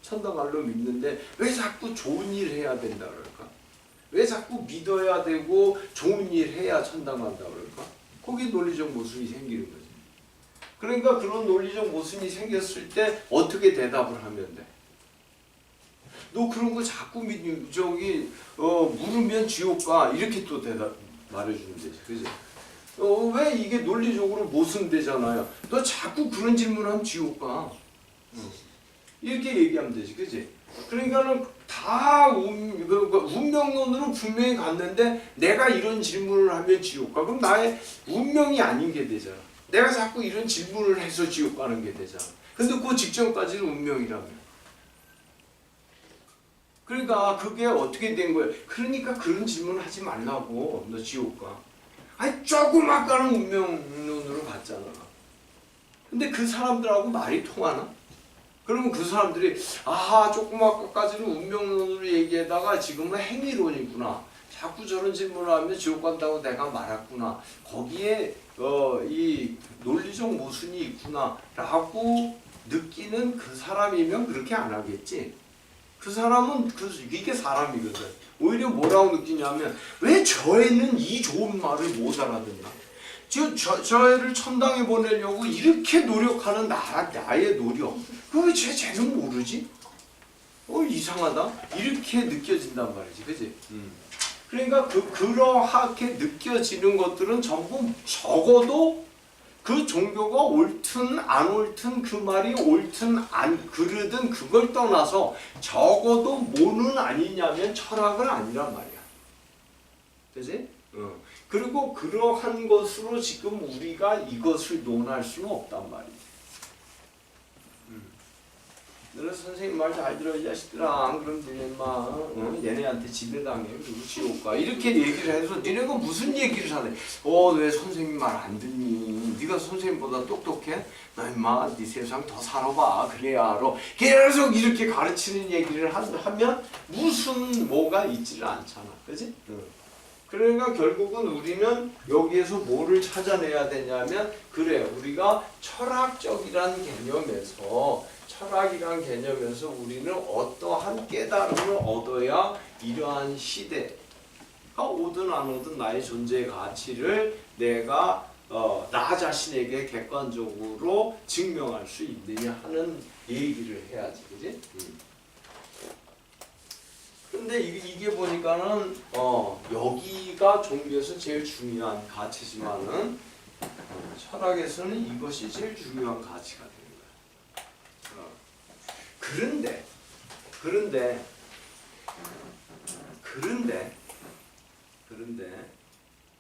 천당 갈 놈 있는데 왜 자꾸 좋은 일 해야 된다 그럴까? 왜 자꾸 믿어야 되고 좋은 일 해야 천당 간다 그럴까? 거기 논리적 모순이 생기는 거지. 그러니까 그런 논리적 모순이 생겼을 때 어떻게 대답을 하면 돼? 너 그런 거 자꾸 물으면 지옥 가 이렇게 또 대답 말해주면 되지, 그지? 왜 이게 논리적으로 모순되잖아요. 너 자꾸 그런 질문하면 지옥 가. 이렇게 얘기하면 되지, 그지? 그러니까는 다 운명론으로 분명히 갔는데 내가 이런 질문을 하면 지옥 가. 그럼 나의 운명이 아닌 게 되잖아. 내가 자꾸 이런 질문을 해서 지옥 가는 게 되잖아. 근데 그 직전까지는 운명이라며. 그러니까 그게 어떻게 된 거예요? 그러니까 그런 질문 하지 말라고. 너 지옥 가. 아니 조금 아까는 운명론으로 갔잖아. 근데 그 사람들하고 말이 통하나? 그러면 그 사람들이 조금 아까까지는 운명론으로 얘기하다가 지금은 행위론이구나. 자꾸 저런 질문을 하면 지옥 간다고 내가 말했구나. 거기에 이 논리적 모순이 있구나 라고 느끼는 그 사람이면 그렇게 안 하겠지. 그 사람은 이게 사람이거든. 오히려 뭐라고 느끼냐면 왜 저 애는 이 좋은 말을 못 알아듣나? 저 애를 천당에 보내려고 이렇게 노력하는 나의 노력. 그거 왜 쟤는 모르지? 이상하다. 이렇게 느껴진단 말이지, 그지? 그러니까 그러하게 느껴지는 것들은 전부 적어도 그 종교가 옳든 안 옳든 그 말이 옳든 안 그르든 그걸 떠나서 적어도 뭐는 아니냐면 철학은 아니란 말이야. 그지? 그리고 그러한 것으로 지금 우리가 이것을 논할 수는 없단 말이지. 너는 선생님 말 잘 들어 이 자식들아. 안 그러면 니네 인마 얘네한테 지배당해. 그리고 지옥 가. 이렇게 얘기를 해서 니네가 무슨 얘기를 하네. 왜 선생님 말 안 듣니? 네가 선생님보다 똑똑해? 나 인마 네 세상 더 살아봐. 그래야 알아. 계속 이렇게 가르치는 얘기를 하면 무슨 뭐가 있지를 않잖아. 그지? 그러니까 결국은 우리는 여기에서 뭐를 찾아내야 되냐면 그래 우리가 철학적이란 개념에서 우리는 어떠한 깨달음을 얻어야 이러한 시대가 오든 안 오든 나의 존재의 가치를 내가 나 자신에게 객관적으로 증명할 수 있느냐 하는 얘기를 해야지, 그지? 근데 이게 보니까는 여기가 종교에서 제일 중요한 가치지만은 철학에서는 이것이 제일 중요한 가치가 되는 거야. 그런데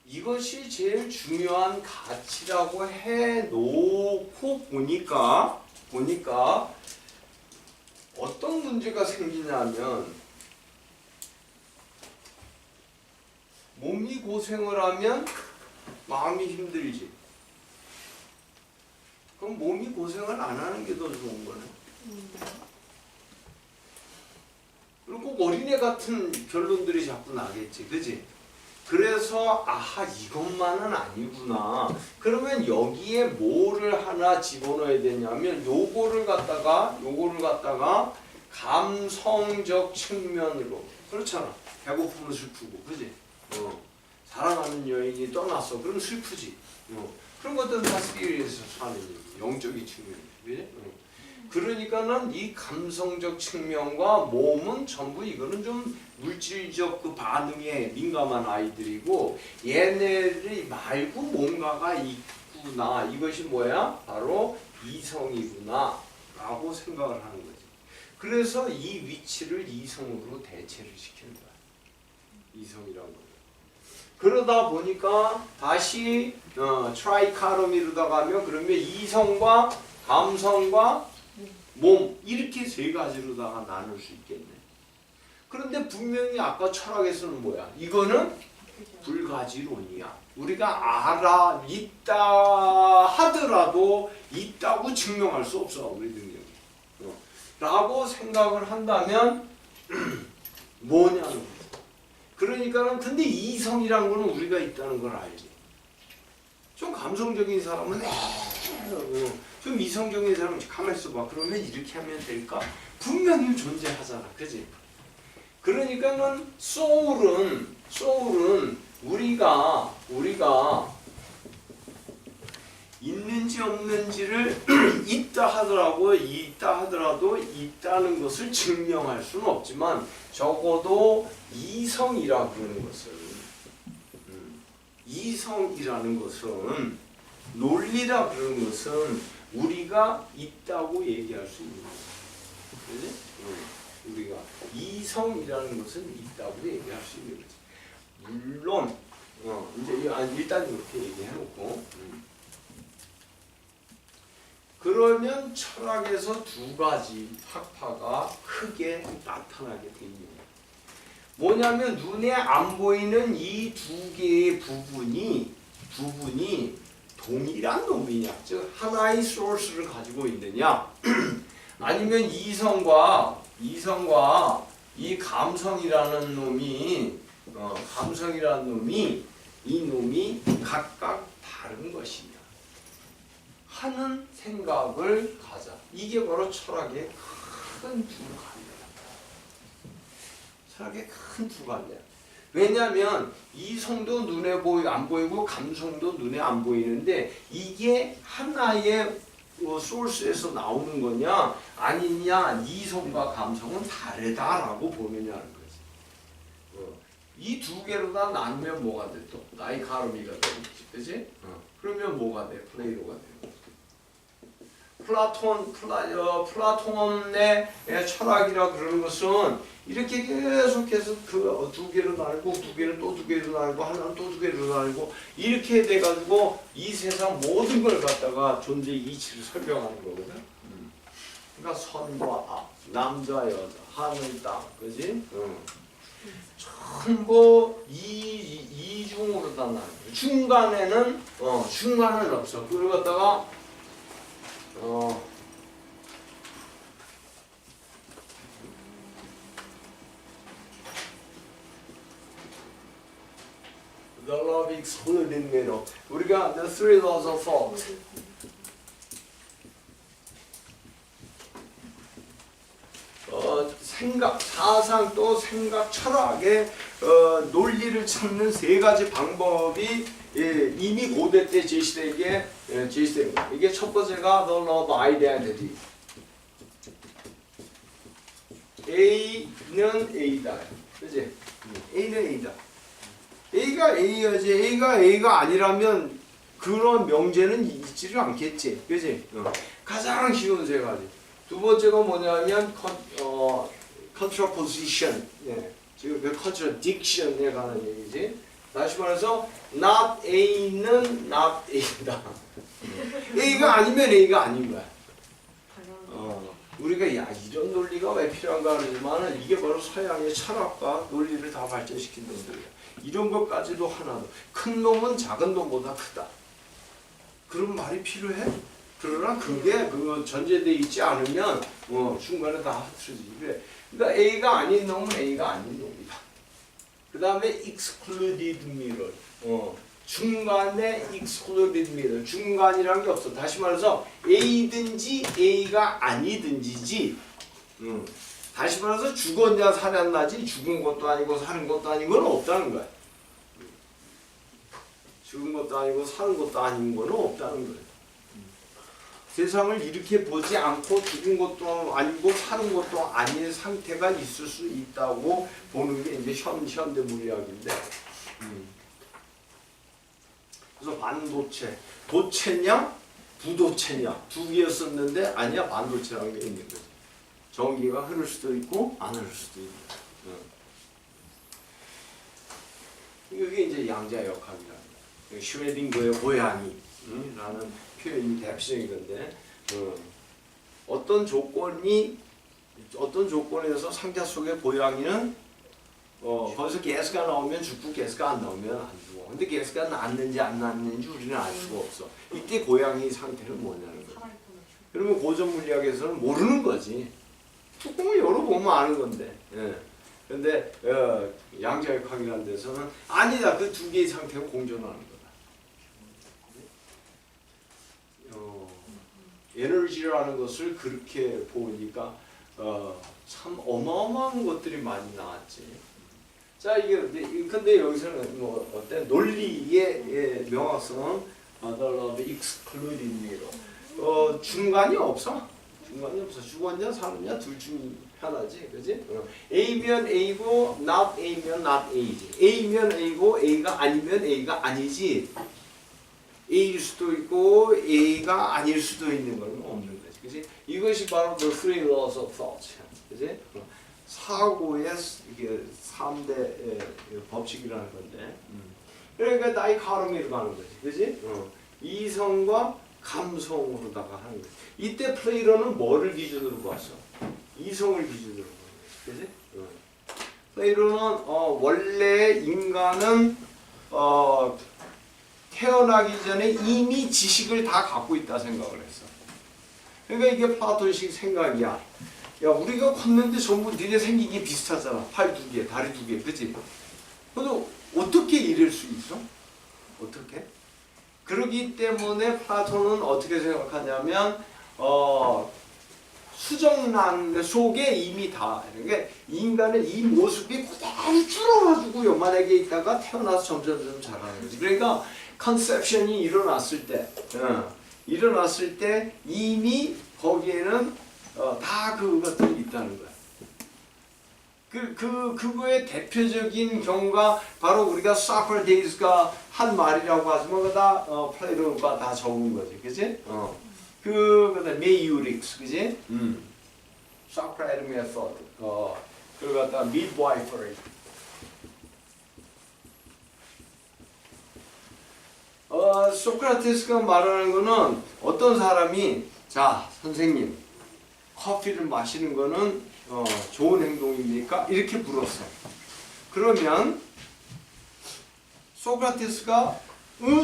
이것이 제일 중요한 가치라고 해놓고 보니까 어떤 문제가 생기냐면 몸이 고생을 하면 마음이 힘들지. 그럼 몸이 고생을 안 하는 게 더 좋은 거네. 그리고 꼭 어린애 같은 결론들이 자꾸 나겠지, 그지? 그래서 아하 이것만은 아니구나. 그러면 여기에 뭐를 하나 집어넣어야 되냐면 요거를 갖다가 감성적 측면으로. 그렇잖아. 배고프면 슬프고, 그지? 사랑하는 여인이 떠났어. 그럼 슬프지. 그런 것들은 다 스피릿에서 사는 얘기. 영적인 측면이지, 그지? 그러니까는 이 감성적 측면과 몸은 전부 이거는 좀 물질적 그 반응에 민감한 아이들이고 얘네들이 말고 뭔가가 있구나. 이것이 뭐야? 바로 이성이구나 라고 생각을 하는 거지. 그래서 이 위치를 이성으로 대체를 시키는 거야. 이성이라는 거. 그러다 보니까 다시 트라이카로미로다 가면 그러면 이성과 감성과 몸 이렇게 세 가지로다가 나눌 수 있겠네. 그런데 분명히 아까 철학에서는 뭐야? 이거는 불가지론이야. 우리가 있다 하더라도 있다고 증명할 수 없어. 우리 능력이. 라고 생각을 한다면 뭐냐는 거지. 그러니까는 근데 이성이라는 거는 우리가 있다는 걸 알지. 좀 감성적인 사람은 좀 이성적인 사람은 가만히 있어봐. 그러면 이렇게 하면 될까? 분명히 존재하잖아. 그지? 그러니까는 소울은 우리가 있는지 없는지를 있다 하더라도 있다는 것을 증명할 수는 없지만 적어도 이성이라는 것은 논리라 그러는 것은 우리가 있다고 얘기할 수 있는 거예요. 그지? 우리가 이성이라는 것은 있다고 얘기할 수 있는 거지. 물론 이제 일단 이렇게 얘기해놓고 그러면 철학에서 두 가지 학파가 크게 나타나게 됩니다. 뭐냐면 눈에 안 보이는 이 두 개의 부분이 동일한 놈이냐, 즉 하나의 소스를 가지고 있느냐, 아니면 이성과 이 감성이라는 놈이 이 놈이 각각 다른 것이냐 하는 생각을 가자. 이게 바로 철학의 큰 두 가지다. 철학의 큰 두 가지야. 왜냐하면 이성도 눈에 안 보이고 감성도 눈에 안 보이는데 이게 하나의 소스에서 나오는 거냐 아니냐 이성과 감성은 다르다라고 보느냐는 거지. 이 두 개로 다 나누면 뭐가 돼? 또 다이카로미가 되겠지, 그지? 그러면 뭐가 돼? 플레이로가 돼. 플라톤의 철학이라 그러는 것은 이렇게 계속해서 그 두 개로 나누고 두 개를 또 두 개로 나누고 하나는 또 두 개로 나누고 이렇게 돼가지고 이 세상 모든 걸 갖다가 존재의 이치를 설명하는 거거든. 그러니까 선과 악, 남자 여자, 하늘 땅, 그지? 전부 이중으로 다 나눠. 중간에는 없어. 그걸 갖다가 The love excluded middle. 우리가 the three laws of thought. 생각, 사상 또 생각, 철학의 논리를 찾는 세 가지 방법이 이미 고대 때 제시된 거예요. 이게 첫 번째가 the law of identity. A는 A다. 그지? A는 A다. A가 A여지. A가 A가 아니라면 그런 명제는 있지를 않겠지. 그지? 가장 쉬운 세 가지. 두 번째가 뭐냐면 contraposition. 예. 지금 그 contradiction에 관한 얘기지. 다시 말해서 not A는 not A다. A가 아니면 A가 아닌 거야. 우리가 야 이런 논리가 왜 필요한가 그러지만 이게 바로 서양의 철학과 논리를 다 발전시킨 놈들이야. 이런 것까지도 하나도 큰 놈은 작은 놈보다 크다. 그런 말이 필요해? 그러나 그게 전제되어 있지 않으면 중간에 다 흐트러지지. 그래. 그러니까 A가 아닌 놈은 A가 아닌 놈이다. 그 다음에 excluded middle. 중간에 excluded middle. 중간이란 게 없어. 다시 말해서 A든지 A가 아니든지지. 다시 말해서 죽었냐 살았나지 죽은 것도 아니고 사는 것도 아니고는 없다는 거야. 죽은 것도 아니고 사는 것도 아닌 거는 없다는 거야. 세상을 이렇게 보지 않고 죽은 것도 아니고 사는 것도 아닌 상태가 있을 수 있다고 보는 게 이제 현대 물리학인데. 그래서 반도체, 도체냐 부도체냐 두 개였었는데 아니야 반도체라는 게 있는 거지. 전기가 흐를 수도 있고 안 흐를 수도 있고. 이게 이제 양자역학이라는 거야. 슈레딩거의 고양이 라는 표현이 대표적인 건데 어떤 조건에서 상자 속의 고양이는 거기서 가스가 나오면 죽고 가스가 안 나오면 안 죽어. 근데 가스가 났는지 안 났는지 우리는 알 수가 없어. 이때 고양이 상태는 뭐냐는 거야. 그러면 고전 물리학에서는 모르는 거지. 뚜껑을 열어보면 아는 건데. 근데 양자역학이라는 데서는 아니다. 그 두 개의 상태가 공존하는 거다. 에너지라는 것을 그렇게 보니까 참 어마어마한 것들이 많이 나왔지. 자 이게 근데 여기서는 뭐 어때 논리의 명확성은 the love excluded middle. 중간이 없어. 중간이 없어. 죽었냐 사느냐 둘 중 하나지, 그지? A면 A고 not A면 not A지. A면 A고 A가 아니면 A가 아니지. A일 수도 있고 A가 아닐 수도 있는 건 없는 거지, 그지? 이것이 바로 the three laws of thought, 그지? 사고의 이게 3대 법칙이라는 건데. 그러니까 다이카로미로 가는 거지, 그지? 이성과 감성으로다가 하는 거지. 이때 플레이로는 뭐를 기준으로 봤어? 이성을 기준으로 보는 거지, 그지? 플레이로는 원래 인간은 태어나기 전에 이미 지식을 다 갖고 있다 생각을 했어. 그러니까 이게 플라톤식 생각이야. 야 우리가 걷는데 전부 니네 생긴 게 비슷하잖아. 팔 두 개, 다리 두 개, 그치? 근데 어떻게 이럴 수 있어? 어떻게? 그러기 때문에 플라톤은 어떻게 생각하냐면 수정란 속에 이미 다 그러니까 인간의 이 모습이 그대로 줄어가지고 요만하게 있다가 태어나서 점점 자라는 거지. 그러니까 컨셉션이 일어났을 때 이미 거기에는 다 그것들이 있다는 거야. 그거의 대표적인 경우가 바로 우리가 소크라테스가 한 말이라고 하지만 그거 다 플레이토가 다 적은 거지, 그지? 그다음 메이유릭스, 그지? 소크라테스 메소드, 그걸 갖다 midwifery. 소크라테스가 말하는 거는 어떤 사람이 자 선생님 커피를 마시는 거는 좋은 행동입니까? 이렇게 물었어. 그러면 소크라테스가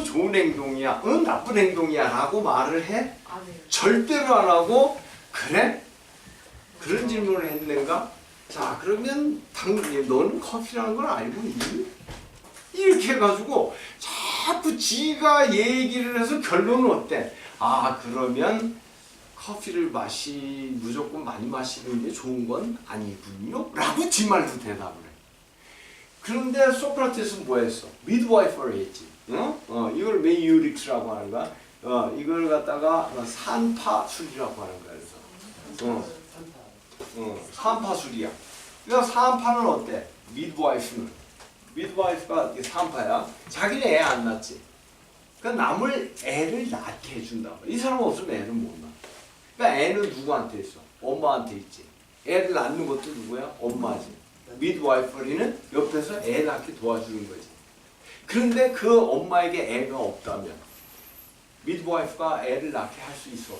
좋은 행동이야, 나쁜 행동이야 라고 말을 해? 절대로 안 하고 그래? 그런 질문을 했는가? 자 그러면 너는 커피라는 걸 알고 있니? 이렇게 해가지고 자꾸 지가 얘기를 해서 결론은 어때? 아 그러면 커피를 무조건 많이 마시는 게 좋은 건 아니군요 라고 지 말로 대답을 해. 그런데 소크라테스는 뭐 했어? midwifery 했지. 이걸 메이유릭스라고 하는 거야. 이걸 갖다가 산파술이라고 하는 거야. 그래서 산파술이야. 그러니까 산파는 어때? midwife가 산파야. 자기는 애 안 낳지. 그러니까 남을 애를 낳게 해준다. 이 사람 없으면 애를 못 낳아. 그러니까 애는 누구한테 있어? 엄마한테 있지. 애를 낳는 것도 누구야? 엄마지. midwifery는 옆에서 애 낳게 도와주는 거지. 그런데 그 엄마에게 애가 없다면 midwife가 애를 낳게 할 수 있어?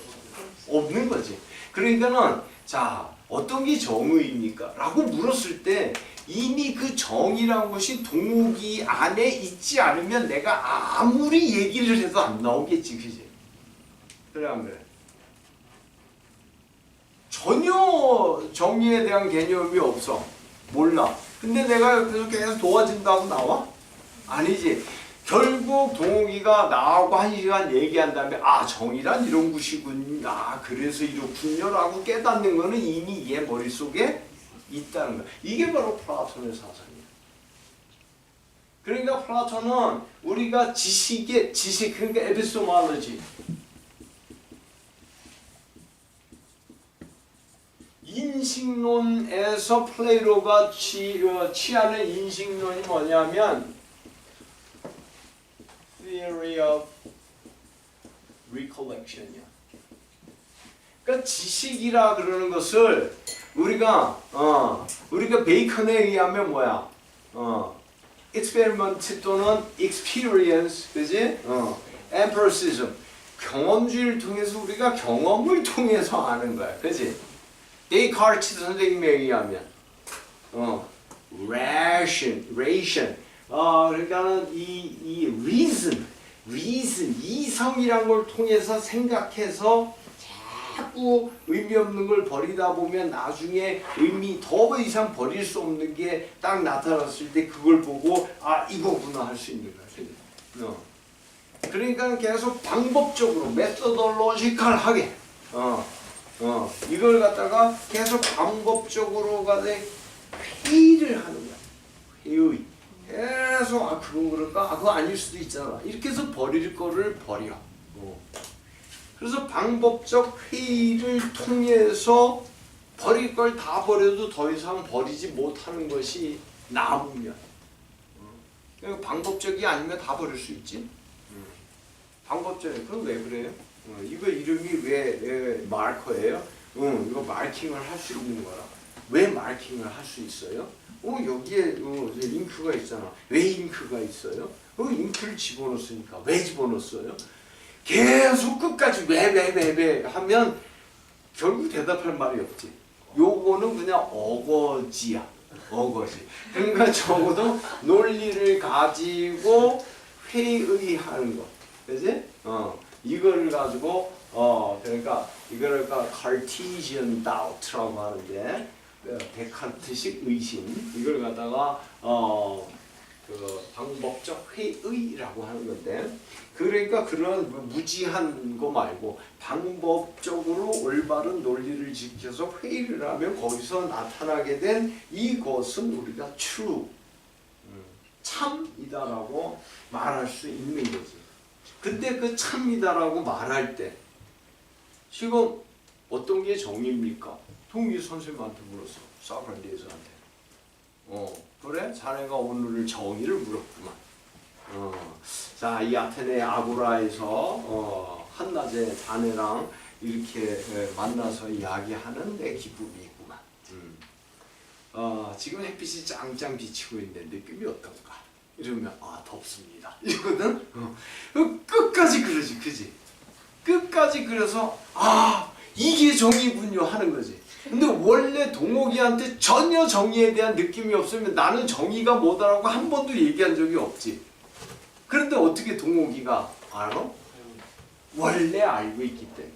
없는 거지. 그러니까는 자 어떤 게 정의입니까? 라고 물었을 때 이미 그 정의라는 것이 동욱이 안에 있지 않으면 내가 아무리 얘기를 해도 안 나오겠지, 그지? 그래 안 그래? 전혀 정의에 대한 개념이 없어. 몰라. 근데 내가 옆에서 계속 도와준다고 나와? 아니지. 결국 동욱이가 나하고 1시간 얘기한 다음에 아 정의란 이런 것이군. 아 그래서 이렇군요 라고 깨닫는 거는 이미 얘 머릿속에 있다는 거야. 이게 바로 플라톤의 사상이야. 그러니까 플라톤은 우리가 지식 그러니까 에피스토몰로지 인식론에서 플레이토가 취하는 인식론이 뭐냐면 theory of recollection이야. 그러니까 지식이라 그러는 것을 우리가 베이컨에 의하면 뭐야? experiment 또는 experience, 그지? empiricism, 경험주의를 통해서 우리가 경험을 통해서 아는 거야, 그지? 데이카르트 선생님에 의하면 ration, 그러니까는 이 reason, 이성이란 걸 통해서 생각해서 자꾸 의미 없는 걸 버리다 보면 나중에 의미 더 이상 버릴 수 없는 게 딱 나타났을 때 그걸 보고 아 이거구나 할 수 있는 거야. 그러니까 계속 방법적으로 메소돌로지컬하게 이걸 갖다가 계속 방법적으로 회의를 하는 거야. 회의. 계속 아 그건 그럴까? 아 그거 아닐 수도 있잖아. 이렇게 해서 버릴 거를 버려. 그래서 방법적 회의를 통해서 버릴 걸 다 버려도 더 이상 버리지 못하는 것이 남으면 그러니까 방법적이 아니면 다 버릴 수 있지. 방법적이 그럼 왜 그래요? 이거 이름이 왜 마커예요? 이거 마킹을 할 수 있는 거라. 왜 마킹을 할 수 있어요? 여기에 잉크가 있잖아. 왜 잉크가 있어요? 잉크를 집어넣었으니까. 왜 집어넣었어요? 계속 끝까지 왜 하면 결국 대답할 말이 없지. 요거는 그냥 어거지야. 어거지. 그러니까 적어도 논리를 가지고 회의하는 거. 그지? 이거를 가지고 그러니까 이거를 Cartesian doubt라고 하는데 데카르트식 의심 이걸 갖다가 그 방법적 회의라고 하는 건데, 그러니까 그런 무지한 거 말고 방법적으로 올바른 논리를 지켜서 회의를 하면 거기서 나타나게 된 이것은 우리가 true, 참이다라고 말할 수 있는 거지. 근데 그 참이다라고 말할 때 지금 어떤 게 정의입니까? 동기 선생님한테 물었어. 사크라테스한테. 그래? 자네가 오늘 정의를 물었구만. 자, 이 아테네 아고라에서 한낮에 자네랑 이렇게 만나서 이야기하는 내 기쁨이 있구만. 지금 햇빛이 짱짱 비치고 있는데 느낌이 어떤가? 이러면 덥습니다. 이거든. 끝까지 그러지, 그지? 끝까지 그래서 이게 정의군요 하는 거지. 근데 원래 동욱이한테 전혀 정의에 대한 느낌이 없으면 나는 정의가 뭐다라고 한 번도 얘기한 적이 없지. 그런데 어떻게 동욱이가 알아? 원래 알고 있기 때문에.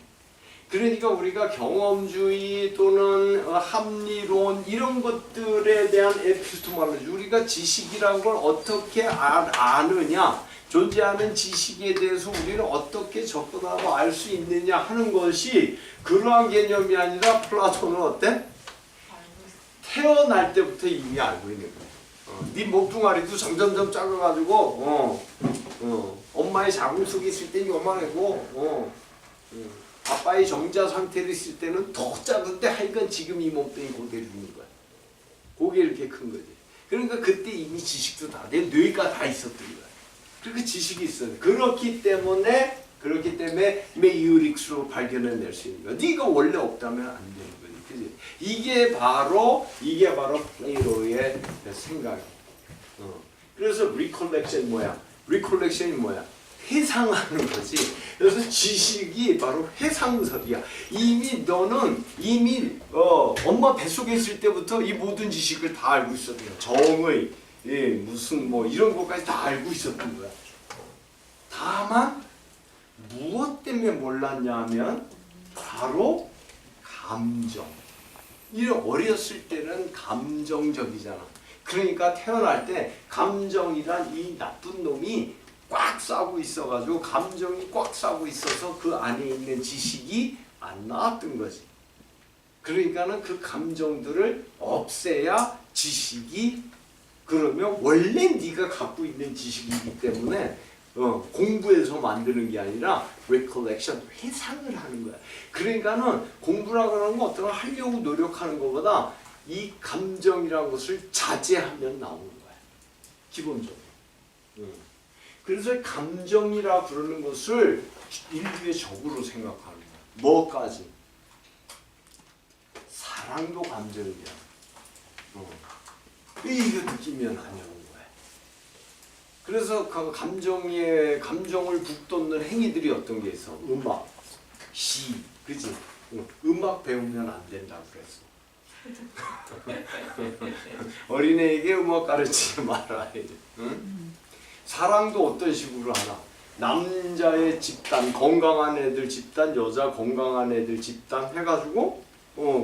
그러니까 우리가 경험주의 또는 합리론 이런 것들에 대한 에피스토몰로지, 우리가 지식이라는 걸 어떻게 아느냐, 존재하는 지식에 대해서 우리는 어떻게 접근하고 알 수 있느냐 하는 것이 그러한 개념이 아니라 플라톤은 어때? 태어날 때부터 이미 알고 있는 거야. 네 목뚱아리도 점점점 작아가지고 엄마의 자궁 속에 있을 때 요만하고 아빠의 정자 상태로 있을 때는 더 작은데 하여간 지금 이 몸뚱이 그대로 있는 거야. 그게 이렇게 큰 거지. 그러니까 그때 이미 지식도 다 내 뇌가 다 있었던 거야. 그러니까 지식이 있어요. 그렇기 때문에 메이오릭스로 발견해낼 수 있는 거야. 네가 원래 없다면 안 되는 거지, 그지? 이게 바로 플레이로의 생각이야. 그래서 recollection이 뭐야? 회상하는 거지. 그래서 지식이 바로 회상설이야. 너는 이미 엄마 뱃속에 있을 때부터 이 모든 지식을 다 알고 있었던 거야. 정의, 무슨 이런 것까지 다 알고 있었던 거야. 다만 무엇 때문에 몰랐냐면 바로 감정. 어렸을 때는 감정적이잖아. 그러니까 태어날 때 감정이란 이 나쁜 놈이 꽉 싸고 있어가지고, 감정이 꽉 싸고 있어서 그 안에 있는 지식이 안 나왔던 거지. 그러니까는 그 감정들을 없애야 지식이, 그러면 원래 네가 갖고 있는 지식이기 때문에 공부해서 만드는 게 아니라 recollection, 회상을 하는 거야. 그러니까는 공부라고 하는 건 어떤 걸 하려고 노력하는 것보다 이 감정이라는 것을 자제하면 나오는 거야. 기본적으로. 그래서 감정이라 부르는 것을 인류의 적으로 생각하는 거야. 뭐까지? 사랑도 감정이야. 이거 느끼면 안 오는 거야. 그래서 그 감정을 북돋는 행위들이 어떤 게 있어? 음악, 시, 그지? 음악 배우면 안 된다고 그랬어. 어린애에게 음악 가르치지 말아야 돼. 응? 사랑도 어떤 식으로 하나? 남자의 집단, 건강한 애들 집단, 여자 건강한 애들 집단 해가지고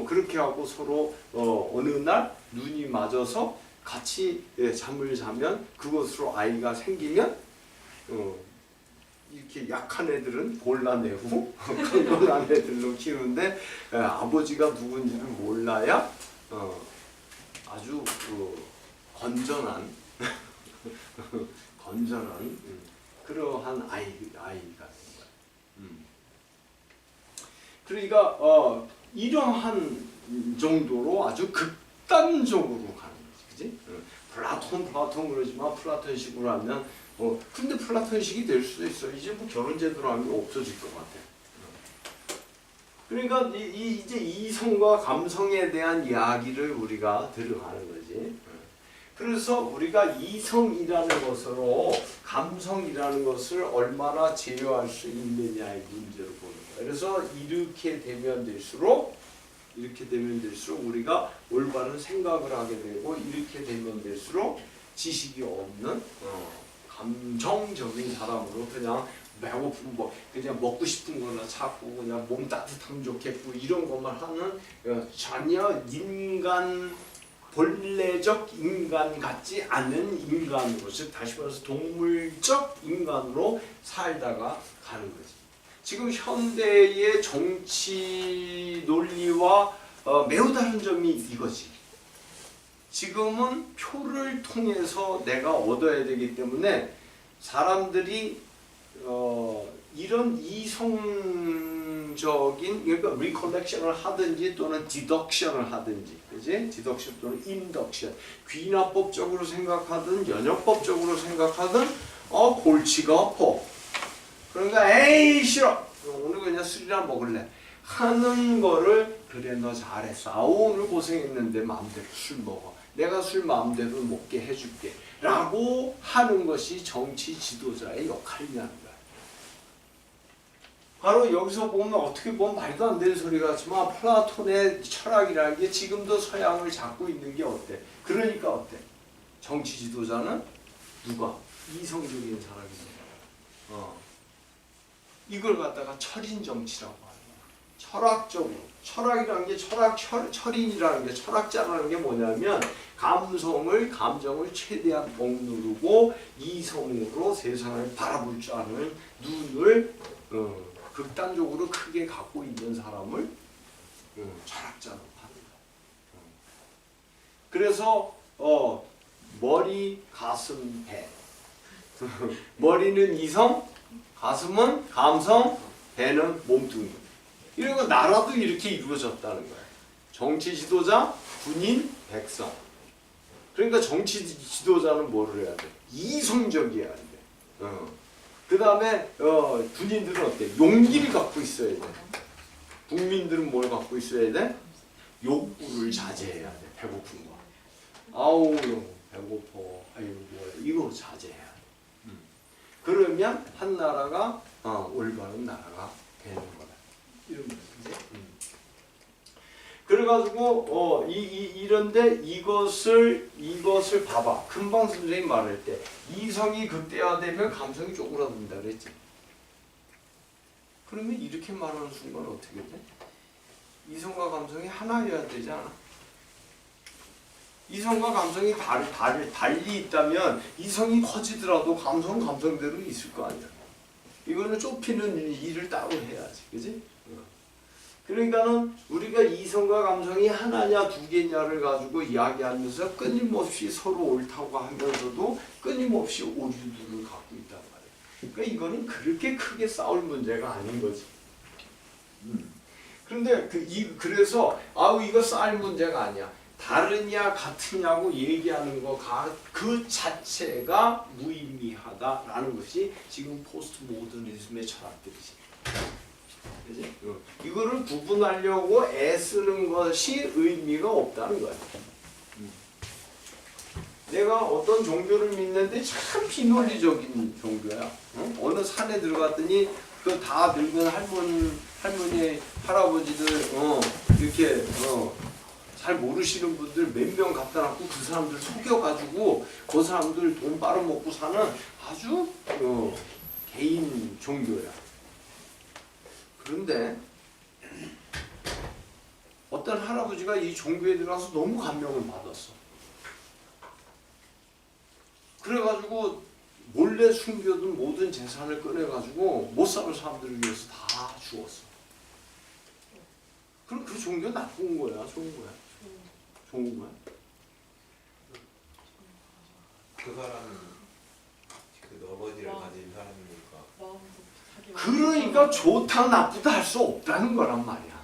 그렇게 하고 서로 어느 날 눈이 맞아서 같이 잠을 자면 그것으로 아이가 생기면 이렇게 약한 애들은 골라내고 건강한 애들로 키우는데 아버지가 누군지를 몰라야 아주 건전한 그러한 아이가 된 거야. 그러니까 이러한 정도로 아주 극단적으로 가는 거지, 그지? 플라톤 그러지만 플라톤식으로 하면 근데 플라톤식이 될 수도 있어. 이제 결혼 제도로 하면 없어질 것 같아. 그러니까 이제 이성과 감성에 대한 이야기를 우리가 들어가는 거지. 그래서 우리가 이성이라는 것으로 감성이라는 것을 얼마나 제어할 수 있느냐의 문제를 보는 거예요. 그래서 이렇게 되면 될수록 우리가 올바른 생각을 하게 되고, 이렇게 되면 될수록 지식이 없는 감정적인 사람으로 그냥 배고픈 그냥 먹고 싶은 거나 찾고 그냥 몸 따뜻하면 좋겠고 이런 것만 하는 전혀 인간 본래적 인간 같지 않은 인간으로, 즉 다시 말해서 동물적 인간으로 살다가 가는 거지. 지금 현대의 정치 논리와 매우 다른 점이 이거지. 지금은 표를 통해서 내가 얻어야 되기 때문에 사람들이 이런 이성적인, 그러니까 리컬렉션을 하든지 또는 디덕션을 하든지, 그지? 디덕션 또는 인덕션, 귀납법적으로 생각하든 연역법적으로 생각하든 골치가 아파. 그러니까 에이 싫어, 오늘 그냥 술이나 먹을래 하는 거를, 그래 너 잘했어, 아우 오늘 고생했는데 마음대로 술 먹어, 내가 술 마음대로 먹게 해줄게 라고 하는 것이 정치 지도자의 역할이라는 거야. 바로 여기서 보면 어떻게 보면 말도 안 되는 소리 같지만 플라톤의 철학이라는 게 지금도 서양을 잡고 있는 게 어때? 그러니까 어때? 정치 지도자는 누가? 이성적인 사람이죠. 이걸 갖다가 철인 정치라고 하는 거야. 철학적으로. 철학이라는 게 철인이라는 게, 철학자라는 게 뭐냐면 감정을 최대한 억누르고 이성으로 세상을 바라볼 줄 아는 눈을 극단적으로 크게 갖고 있는 사람을 철학자라고 하는 거야. 그래서 머리, 가슴, 배. 머리는 이성, 가슴은 감성, 배는 몸뚱이. 이런 거 나라도 이렇게 이루어졌다는 거야. 정치 지도자, 군인, 백성. 그러니까 정치 지도자는 뭐를 해야 돼? 이성적이어야 돼. 그 다음에 군인들은 어때? 용기를 갖고 있어야 돼. 국민들은 뭘 갖고 있어야 돼? 욕구를 자제해야 돼. 배고픈 거. 아우 배고파. 아이고 뭐야. 이거 자제해야 돼. 그러면 한 나라가 올바른 나라가 되는 거다. 이런 거지. 그래가지고 이런데 이것을 봐봐. 금방 선생님 말할 때 이성이 극대화되면 감성이 쪼그라든다 그랬지. 그러면 이렇게 말하는 순간 어떻게 돼? 이성과 감성이 하나여야 되지 않아? 이성과 감성이 달리 있다면 이성이 커지더라도 감성은 감성대로 있을 거 아니야. 이거는 좁히는 일을 따로 해야지, 그지? 그러니까는 우리가 이성과 감성이 하나냐 두 개냐를 가지고 이야기하면서 끊임없이 서로 옳다고 하면서도 끊임없이 오류들을 갖고 있단 말이야. 그러니까 이거는 그렇게 크게 싸울 문제가 아닌 거지. 그런데 그래서 이거 싸울 문제가 아니야. 다르냐 같으냐고 얘기하는 거 그 자체가 무의미하다라는 것이 지금 포스트 모더니즘의 철학들이지. 그지? 이거를 구분하려고 애쓰는 것이 의미가 없다는 거야. 내가 어떤 종교를 믿는데 참 비논리적인 종교야. 어느 산에 들어갔더니 그 다 늙은 할머니, 할아버지들 이렇게 잘 모르시는 분들 몇 명 갖다 놨고 그 사람들 속여가지고 그 사람들 돈 빨아먹고 사는 아주 개인 종교야. 그런데 어떤 할아버지가 이 종교에 들어가서 너무 감명을 받았어. 그래가지고 몰래 숨겨둔 모든 재산을 꺼내가지고 못 사는 사람들을 위해서 다 주었어. 그럼 그 종교 나쁜 거야, 좋은 거야? 좋은 거야? 그 사람은 그 너버디를 가진 사람이니까. 그러니까 좋다 나쁘다 할 수 없다는 거란 말이야.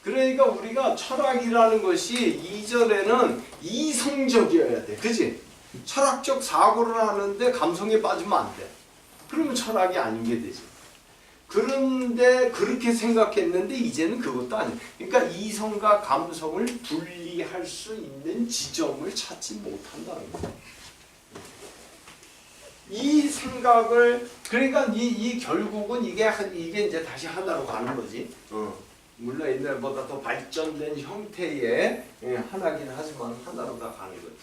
그러니까 우리가 철학이라는 것이 이전에는 이성적이어야 돼. 그지? 철학적 사고를 하는데 감성에 빠지면 안 돼. 그러면 철학이 아닌 게 되지. 그런데 그렇게 생각했는데 이제는 그것도 아니야. 그러니까 이성과 감성을 분리할 수 있는 지점을 찾지 못한다는 거야. 이 생각을, 그러니까 이 결국은 이게 이제 다시 하나로 가는 거지. 물론 옛날보다 더 발전된 형태의 하나긴 하지만 하나로 다 가는 거지.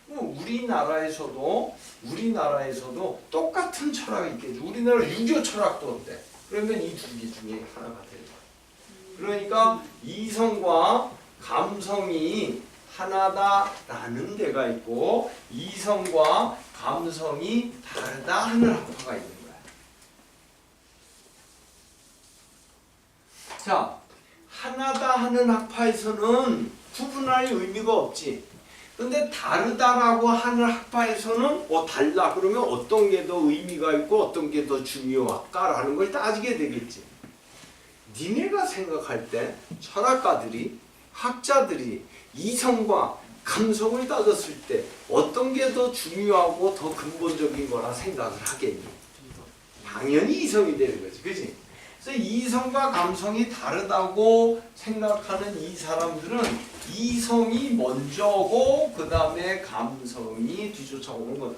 우리나라에서도 똑같은 철학이 있겠지. 우리나라 유교 철학도 어때? 그러면 이 두 개 중에 하나가 되는 거야. 그러니까 이성과 감성이 하나다라는 데가 있고 이성과 감성이 다르다 하는 학파가 있는 거야. 자, 하나다 하는 학파에서는 구분할 의미가 없지. 근데 다르다라고 하는 학파에서는 달라 그러면 어떤 게 더 의미가 있고 어떤 게 더 중요할까라는 걸 따지게 되겠지. 니네가 생각할 때 철학가들이 학자들이 이성과 감성을 따졌을 때 어떤 게 더 중요하고 더 근본적인 거라 생각을 하겠니? 당연히 이성이 되는 거지, 그지? 그래서 이성과 감성이 다르다고 생각하는 이 사람들은 이성이 먼저고 그 다음에 감성이 뒤쫓아오는 거다.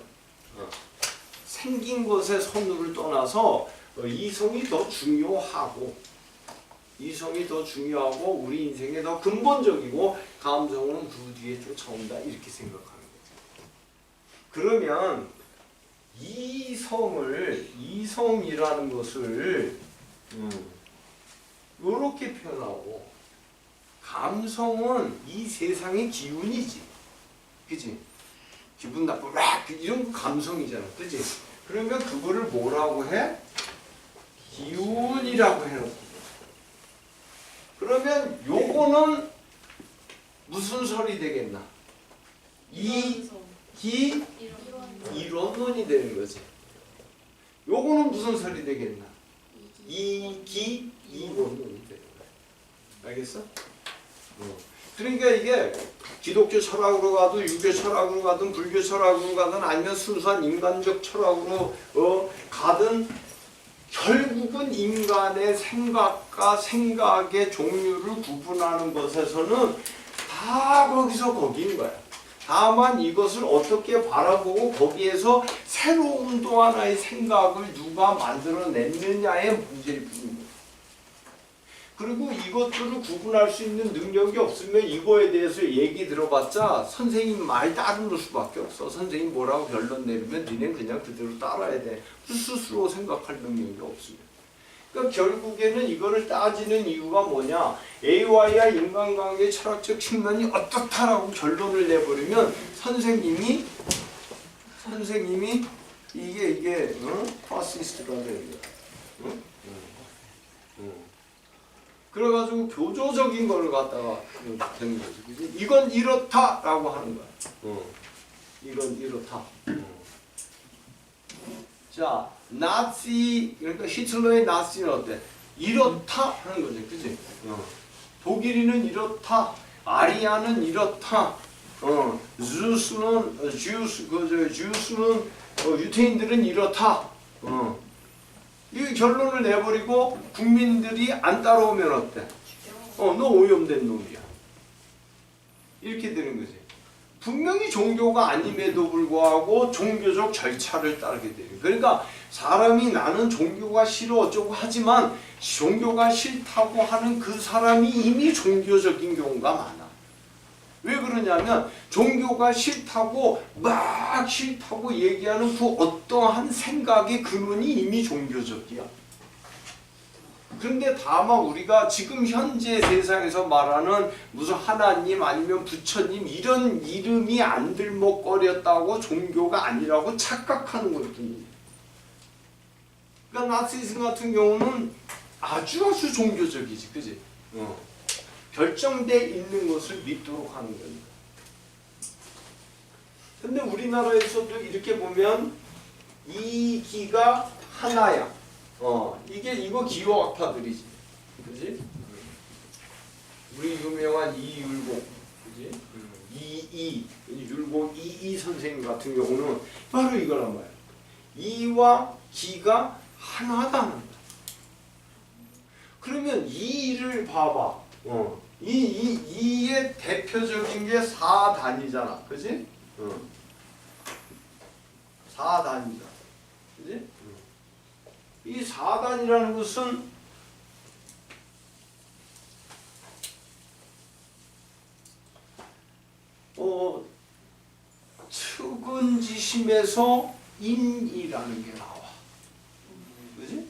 생긴 것의 선우를 떠나서 이성이 더 중요하고 우리 인생에 더 근본적이고 감성은 그 뒤에 쫓아온다 이렇게 생각하는 거죠. 그러면 이성이라는 것을 이렇게 표현하고 감성은 이 세상의 기운이지, 그지? 기분 나쁘고 이런 거 감성이잖아, 그지? 그러면 그거를 뭐라고 해? 기운이라고 해놓고. 그러면 요거는 무슨 설이 되겠나? 이론론이 되는 거지. 요거는 무슨 설이 되겠나? 이론론이 되는 거야. 알겠어? 그러니까 이게 기독교 철학으로 가도 유교 철학으로 가든 불교 철학으로 가든 아니면 순수한 인간적 철학으로 가든 결국은 인간의 생각과 생각의 종류를 구분하는 것에서는 다 거기서 거기인 거야. 다만 이것을 어떻게 바라보고 거기에서 새로운 또 하나의 생각을 누가 만들어냈느냐의 문제일 뿐입니다. 그리고 이것들을 구분할 수 있는 능력이 없으면 이거에 대해서 얘기 들어봤자 선생님 말 따르는 수밖에 없어. 선생님 뭐라고 결론 내리면 니네 그냥 그대로 따라야 돼. 스스로 생각할 능력이 없으면. 그러니까 결국에는 이거를 따지는 이유가 뭐냐. AY와 인간관계의 철학적 측면이 어떻다라고 결론을 내버리면 선생님이 이게 파시스트가 되는 거야. 그래가지고 교조적인 걸 갖다가 되는 거지, 그지? 이건 이렇다라고 하는 거야. 이건 이렇다. 자, 나치 그러니까 히틀러의 나치는 어때? 이렇다 하는 거지, 그지? 독일인은 이렇다, 아리아는 이렇다, 주스는 유태인들은 이렇다. 이 결론을 내버리고 국민들이 안 따라오면 어때? 너 오염된 놈이야. 이렇게 되는 거지. 분명히 종교가 아님에도 불구하고 종교적 절차를 따르게 돼요. 그러니까 사람이 나는 종교가 싫어 어쩌고 하지만 종교가 싫다고 하는 그 사람이 이미 종교적인 경우가 많아. 왜 그러냐면 종교가 싫다고 막 싫다고 얘기하는 그 어떠한 생각의 근원이 이미 종교적이야. 그런데 다만 우리가 지금 현재 세상에서 말하는 무슨 하나님 아니면 부처님 이런 이름이 안 들먹거렸다고 종교가 아니라고 착각하는 것뿐이에요. 그러니까 나치즘 같은 경우는 아주 종교적이지, 그지? 결정돼 있는 것을 믿도록 하는 겁니다. 근데 우리나라에서도 이렇게 보면 이 기가 하나야. 이거 기호학파들이지, 그지? 우리 유명한 이율곡, 그지? 율곡 이이 선생님 같은 경우는 바로 이거란 말이야. 이와 기가 하나다는 거야. 그러면 이를 봐봐. 이의 대표적인 게 4단이잖아, 그지? 4단이잖아, 그지? 이 4단이라는 것은 측은지심에서 인이라는 게 나와, 그지?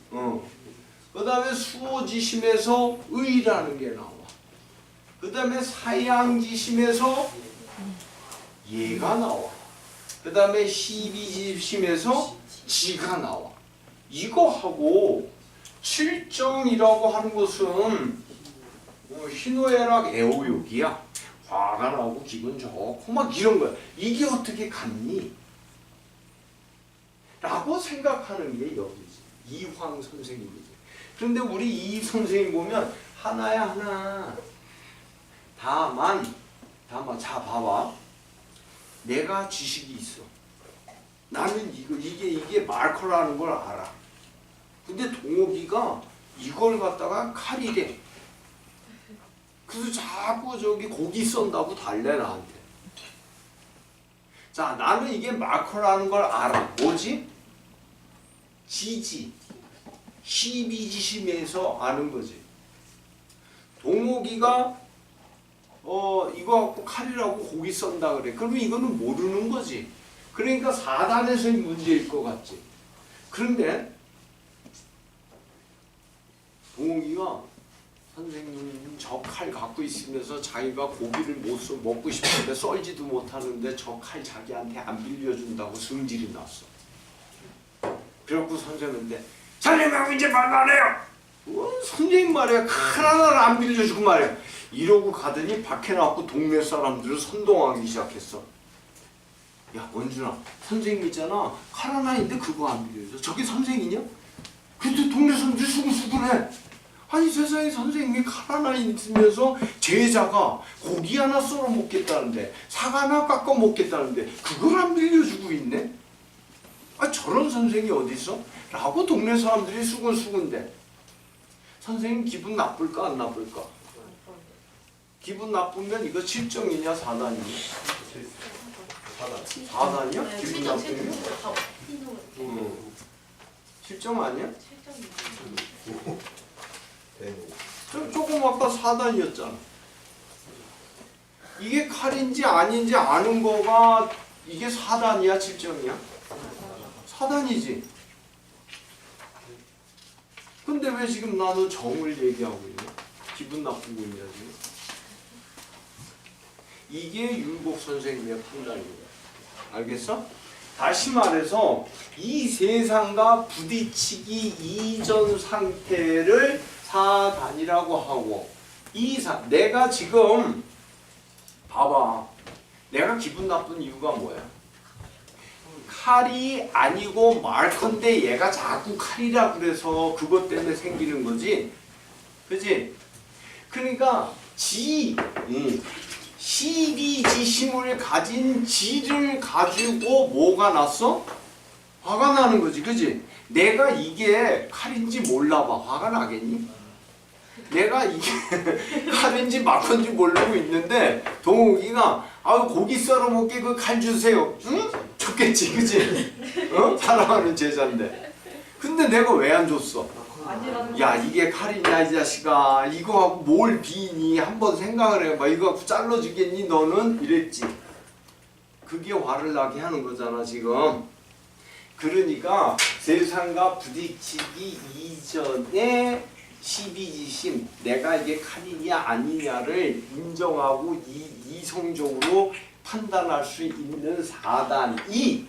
그 다음에 수호지심에서 의라는 게 나와. 그 다음에 사양지심에서 얘가 나와. 그 다음에 시비지심에서 지가 나와. 이거하고 칠정이라고 하는 것은 희노애락 애호욕이야. 화가 나고 기분 좋고 막 이런 거야. 이게 어떻게 같니? 라고 생각하는 게 여기지. 이황 선생님이지. 그런데 우리 이 선생님 보면 하나야 하나. 다만 자 봐봐. 내가 지식이 있어. 나는 이게 말커라는 걸 알아. 근데 동욱이가 이걸 갖다가 칼이래. 그래서 자꾸 저기 고기 썬다고 달래 나한테. 자, 나는 이게 마커라는 걸 알아. 뭐지? 지지. 시비지심에서 아는 거지. 동욱이가 이거 갖고 칼이라고 고기 썬다 그래. 그러면 이거는 모르는 거지. 그러니까 4단에서의 문제일 것 같지. 그런데 동욱이가 선생님 저 칼 갖고 있으면서 자기가 고기를 먹고 싶은데 썰지도 못하는데 저 칼 자기한테 안 빌려준다고 승질이 났어. 그래갖고 선생님한테 선생님하고 이제 말 안 해요. 선생님 말이야. 칼 하나를 안 빌려주고 말이야. 이러고 가더니 밖에 나왔고 동네 사람들을 선동하기 시작했어. 야 원준아, 선생님 있잖아. 칼 하나 있는데 그거 안 빌려줘. 저게 선생이냐? 근데 동네 사람들이 수근수근해. 아니 세상에 선생님이 칼 하나 있으면서 제자가 고기 하나 썰어 먹겠다는데 사과 하나 깎아 먹겠다는데 그걸 안 빌려주고 있네? 아 저런 선생이 어디 있어? 라고 동네 사람들이 수근수근대. 선생님 기분 나쁠까 안 나쁠까? 기분 나쁘면 이거 7정이냐 4단이냐? 4단이야? 기분 나쁘면? 7정 아니야? 조금 아까 4단이었잖아. 이게 칼인지 아닌지 아는 거가 이게 4단이야 7정이야? 4단이지. 근데 왜 지금 나는 정을 얘기하고 있냐? 기분 나쁘고 있냐 지금? 이게 율곡 선생님의 판단이에요. 알겠어? 다시 말해서 이 세상과 부딪히기 이전 상태를 4단이라고 하고 내가 지금 봐봐. 내가 기분 나쁜 이유가 뭐야? 칼이 아니고 말컨대 얘가 자꾸 칼이라 그래서 그것 때문에 생기는 거지. 그치? 그러니까 시비지심을 가진 지를 가지고 뭐가 났어? 화가 나는 거지. 그치? 내가 이게 칼인지 몰라봐. 화가 나겠니? 내가 이게 칼인지 막건지 모르고 있는데 동욱이가 고기 썰어 먹게 그 칼 주세요. 응? 좋겠지. 그치? 사랑하는 제자인데. 근데 내가 왜 안 줬어? 야 이게 칼이냐 이 자식아. 이거 갖고 뭘 비니? 한번 생각을 해봐. 이거 갖고 잘라주겠니 너는? 이랬지. 그게 화를 나게 하는 거잖아 지금. 그러니까 세상과 부딪히기 이전에 시비지심, 내가 이게 칼이냐 아니냐를 인정하고 이성적으로 판단할 수 있는 4단이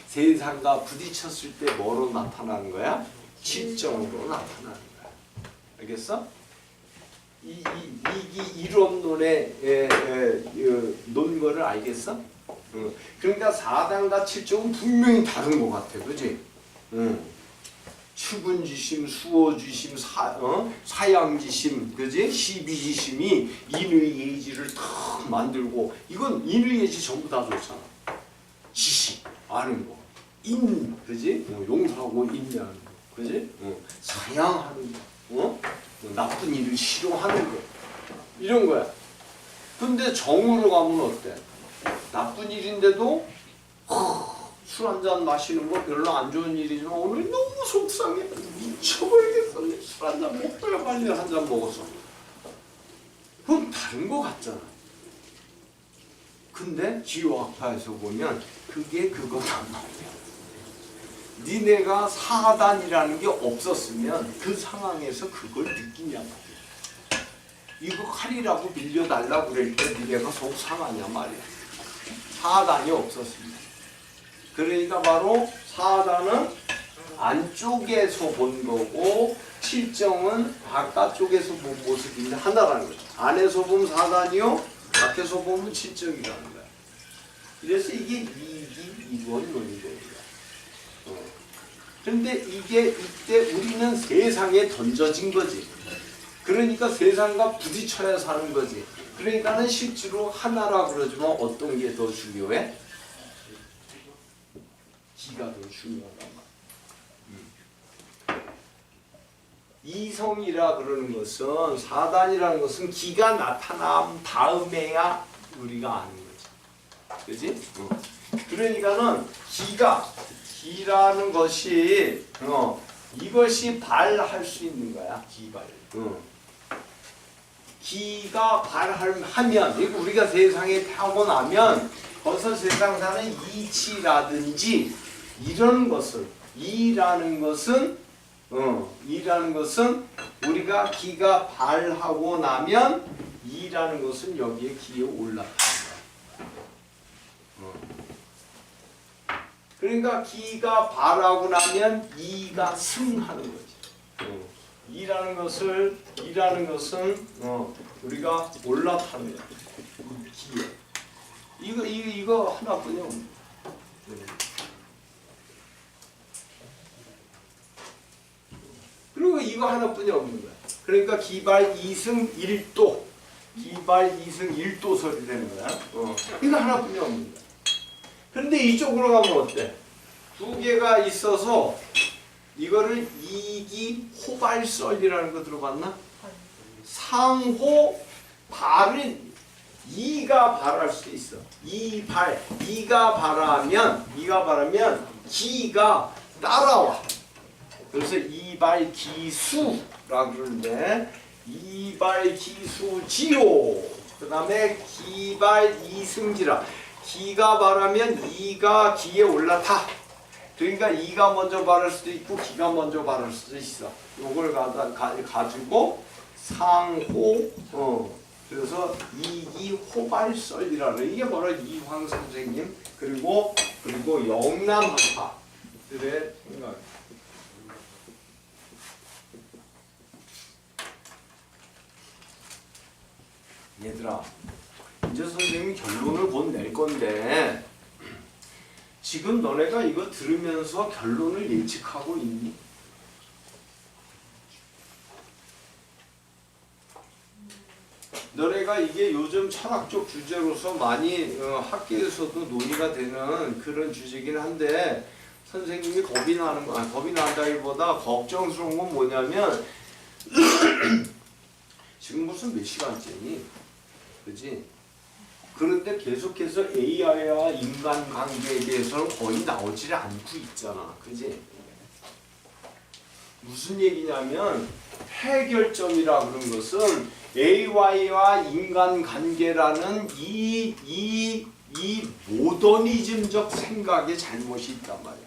세상과 부딪혔을 때 뭐로 나타나는 거야? 7정으로 나타나는 거야. 알겠어? 이 이론론의 논거를 알겠어? 그러니까 4단과 7정은 분명히 다른 것 같아. 그지? 추분지심, 수어지심, 사양지심, 그지? 시비지심이 인의예지를 탁 만들고, 이건 인의예지 전부 다 좋잖아. 지식, 아는 거, 그지? 용서하고 인내하는 거, 그지? 사양하는 거, 나쁜 일을 싫어하는 거, 이런 거야. 근데 정으로 가면 어때? 나쁜 일인데도 술 한잔 마시는 거 별로 안 좋은 일이지만 오늘 너무 속상해. 미쳐버리겠어. 술 한잔 먹다가 빨리 한 잔 먹었어. 그건 다른 거 같잖아. 근데 지효학파에서 보면 그게 그거단 말이야. 니네가 4단이라는 게 없었으면 그 상황에서 그걸 느끼냐 말이야. 이거 칼이라고 빌려달라고 그럴 때 니네가 속 상하냐 말이야. 사단이 없었습니다. 그러니까 바로 사단은 안쪽에서 본 거고 칠정은 바깥쪽에서 본 모습인데 하나라는 거죠. 안에서 보면 사단이요, 밖에서 보면 칠정이라는 거야. 그래서 이게 이원 논리입니다. 그런데 이게 이때 우리는 세상에 던져진 거지. 그러니까 세상과 부딪혀야 사는 거지. 그러니까는 실제로 하나라 그러지만 어떤 게 더 중요해? 기가 더 중요하단 말이야. 이성이라 그러는 것은 사단이라는 것은 기가 나타난 다음에야 우리가 아는 거지. 그지? 그러니까는 기라는 것이 이것이 발할 수 있는 거야. 기발. 기가 발하면 이거 우리가 세상에 타고 나면 벌써 세상 사는 이치라든지 이런 것을 이라는 것은 우리가 기가 발하고 나면 이라는 것은 여기에 기에 올라타는 거야. 그러니까 기가 발하고 나면 이가 승하는 거지. 이라는 것은 우리가 올라타는 거야. 기에. 이거 하나뿐이야. 그리고 이거 하나뿐이 없는 거야. 그러니까 기발 2승 1도, 기발 2승 1도설이 되는 거야. 이거 하나뿐이 없는 거야. 그런데 이쪽으로 가면 어때? 두 개가 있어서 이거를 이기 호발설이라는 거 들어봤나? 상호 발은 이가 발할 수 있어. 이가 발하면 기가 따라와. 그래서 이발기수라고 그러는데 이발기수지요. 그 다음에 기발이승지라. 기가 발하면 이가 기에 올라타. 그러니까 이가 먼저 발할 수도 있고 기가 먼저 발할 수도 있어. 요걸 가지고 상호 그래서 이기호발설이라는 이게 바로 이황 선생님 그리고 영남학파들의 생각. 얘들아, 이제 선생님이 결론을 곧 낼 건데 지금 너네가 이거 들으면서 결론을 예측하고 있니? 너네가 이게 요즘 철학적 주제로서 많이 학계에서도 논의가 되는 그런 주제긴 한데 선생님이 겁이 나는 거, 겁이 난다기보다 걱정스러운 건 뭐냐면 지금 무슨 몇 시간째니? 그지? 그런데 계속해서 AI와 인간관계에 대해서는 거의 나오질 않고 있잖아. 그지? 무슨 얘기냐면 해결점이라 그런 것은 AI와 인간관계라는 이 모더니즘적 생각에 잘못이 있단 말이야.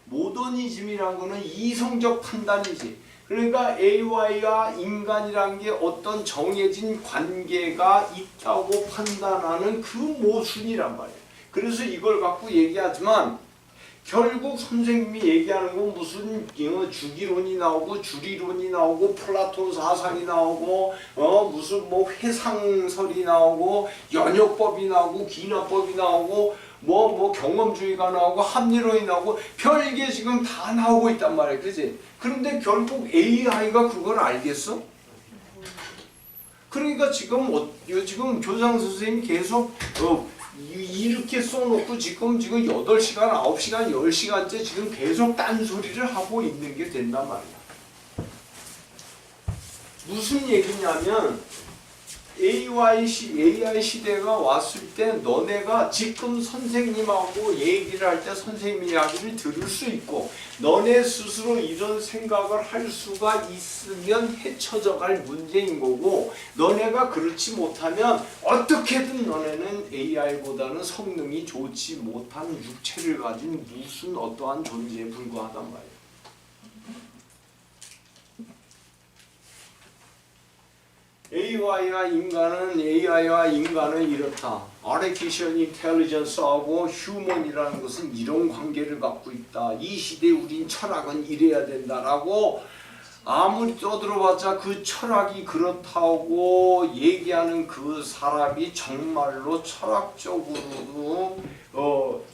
모더니즘이란 거는 이성적 판단이지. 그러니까 AI와 인간이란 게 어떤 정해진 관계가 있다고 판단하는 그 모순이란 말이에요. 그래서 이걸 갖고 얘기하지만 결국 선생님이 얘기하는 건 무슨 주기론이 나오고 주리론이 나오고 플라톤 사상이 나오고 무슨 뭐 회상설이 나오고 연역법이 나오고 기나법이 나오고 뭐 경험주의가 나오고 합리론이 나오고 별게 지금 다 나오고 있단 말이야. 그지? 그런데 결국 AI가 그걸 알겠어? 그러니까 지금 교장 선생님이 계속 이렇게 써놓고 지금 8시간, 9시간, 10시간째 지금 계속 딴소리를 하고 있는 게 된단 말이야. 무슨 얘기냐면 AI 시대가 왔을 때 너네가 지금 선생님하고 얘기를 할 때 선생님 이야기를 들을 수 있고 너네 스스로 이런 생각을 할 수가 있으면 헤쳐져 갈 문제인 거고 너네가 그렇지 못하면 어떻게든 너네는 AI보다는 성능이 좋지 못한 육체를 가진 무슨 어떠한 존재에 불과하단 말이야. AI와 인간은 이렇다. Artificial Intelligence하고 Human이라는 것은 이런 관계를 갖고 있다. 이 시대에 우린 철학은 이래야 된다라고 아무리 떠들어봤자 그 철학이 그렇다고 얘기하는 그 사람이 정말로 철학적으로도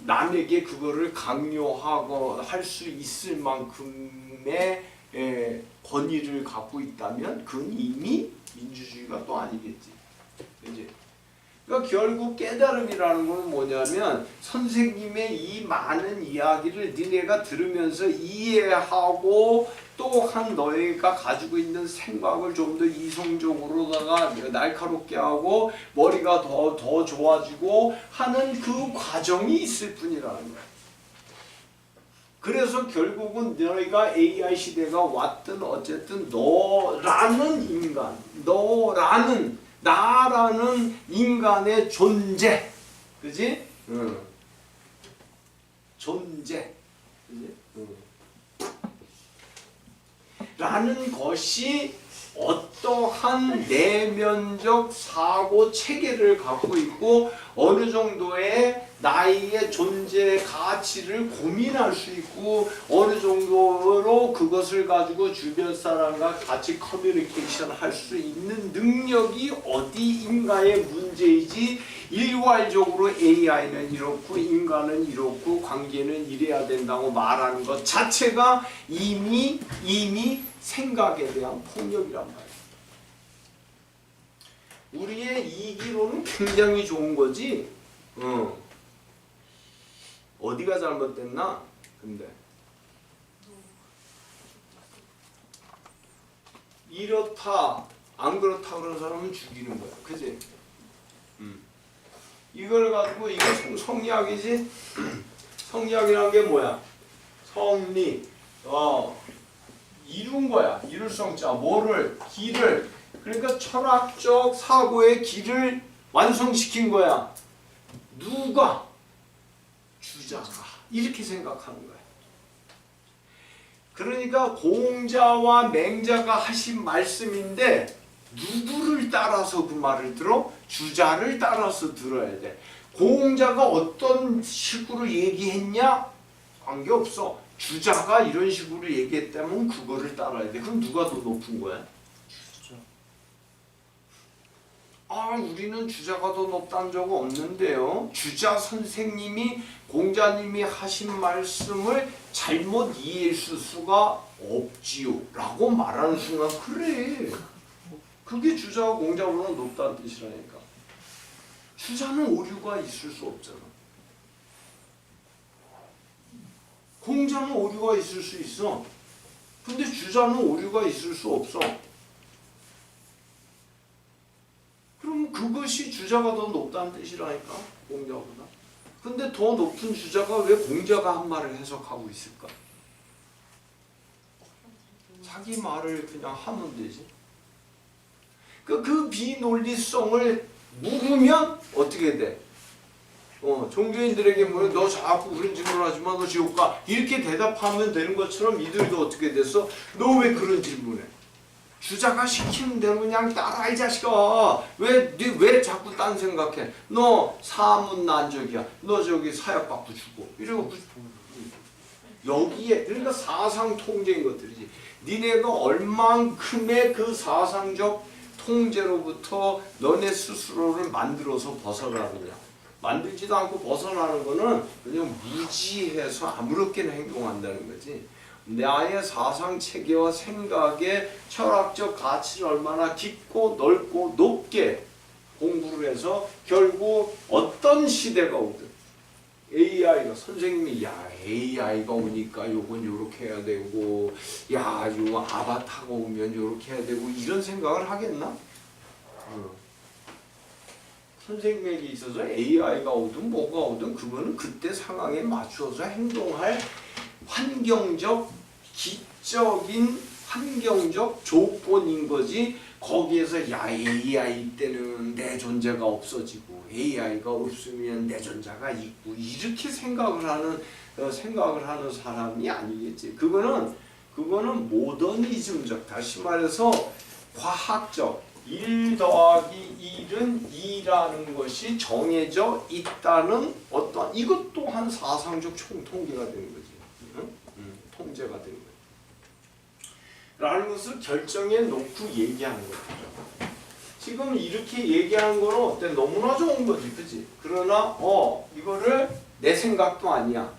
남에게 그거를 강요하고 할 수 있을 만큼의 권위를 갖고 있다면 그건 이미 민주주의가 또 아니겠지. 그지? 그러니까 결국 깨달음이라는 건 뭐냐면 선생님의 이 많은 이야기를 니네가 들으면서 이해하고 또한 너희가 가지고 있는 생각을 좀 더 이성적으로다가 날카롭게 하고 머리가 더 좋아지고 하는 그 과정이 있을 뿐이라는 거야. 그래서 결국은 너희가 AI 시대가 왔든 어쨌든 너라는 인간, 나라는 인간의 존재, 그지? 존재, 그지? 라는 것이 어떠한 내면적 사고 체계를 갖고 있고 어느 정도의 나의 존재 가치를 고민할 수 있고 어느 정도로 그것을 가지고 주변 사람과 같이 커뮤니케이션 할 수 있는 능력이 어디인가의 문제이지 일괄적으로 AI는 이렇고 인간은 이렇고 관계는 이래야 된다고 말하는 것 자체가 이미 생각에 대한 폭력이란 말이에요. 우리의 이기로는 굉장히 좋은 거지. 어디가 잘못됐나? 근데 이렇다 안 그렇다 그런 사람은 죽이는 거야. 그지? 이걸 가지고 이게 성리학이지? 성리학이란 게 뭐야? 성리 이룬 거야. 이룰 성자 뭐를? 길을. 그러니까 철학적 사고의 길을 완성시킨 거야. 누가? 주자가. 이렇게 생각하는 거야. 그러니까 공자와 맹자가 하신 말씀인데 누구를 따라서 그 말을 들어? 주자를 따라서 들어야 돼. 공자가 어떤 식으로 얘기했냐? 관계없어. 주자가 이런 식으로 얘기했다면 그거를 따라야 돼. 그럼 누가 더 높은 거야? 주자. 우리는 주자가 더 높다는 적 없는데요. 주자 선생님이 공자님이 하신 말씀을 잘못 이해했을 수가 없지요 라고 말하는 순간 그래. 그게 주자와 공자보다 높다는 뜻이라니까. 주자는 오류가 있을 수 없잖아. 공자는 오류가 있을 수 있어. 근데 주자는 오류가 있을 수 없어. 그럼 그것이 주자가 더 높다는 뜻이라니까. 공자보다. 근데 더 높은 주자가 왜 공자가 한 말을 해석하고 있을까? 자기 말을 그냥 하면 되지. 그 비논리성을 묵으면 어떻게 돼? 종교인들에게 뭐 너 자꾸 그런 질문을 하지 마, 너 지옥 가 이렇게 대답하면 되는 것처럼 이들도 어떻게 됐어? 너 왜 그런 질문해? 주자가 시키는 대로 그냥 따라 이 자식아. 왜 자꾸 딴 생각해? 너 사문 난적이야. 너 저기 사약 받고 죽고 이러고 여기에 그러니까 사상 통제인 것들이지. 니네가 얼만큼의 그 사상적 통제로부터 너네 스스로를 만들어서 벗어나느냐. 만들지도 않고 벗어나는 거는 그냥 무지해서 아무렇게나 행동한다는 거지. 나의 사상 체계와 생각의 철학적 가치를 얼마나 깊고 넓고 높게 공부를 해서 결국 어떤 시대가 오든 AI가 선생님이 AI가 오니까 요건 요렇게 해야 되고 요 아바타가 오면 요렇게 해야 되고 이런 생각을 하겠나? 선생님에게 있어서 AI가 오든 뭐가 오든 그거는 그때 상황에 맞춰서 행동할 환경적, 기적인 환경적 조건인 거지. 거기에서 AI 때는 내 존재가 없어지고 AI가 없으면 내 존재가 있고 이렇게 생각을 하는 사람이 아니겠지. 그거는 모더니즘적, 다시 말해서 과학적, 1 더하기 1은 2라는 것이 정해져 있다는 어떠한 이것 또한 사상적 통계가 되는 거지. 통제가 되는 거지. 라는 것을 결정해 놓고 얘기하는 거죠. 지금 이렇게 얘기하는 거는 어때? 너무나 좋은 거지, 그지? 그러나 이거를 내 생각도 아니야.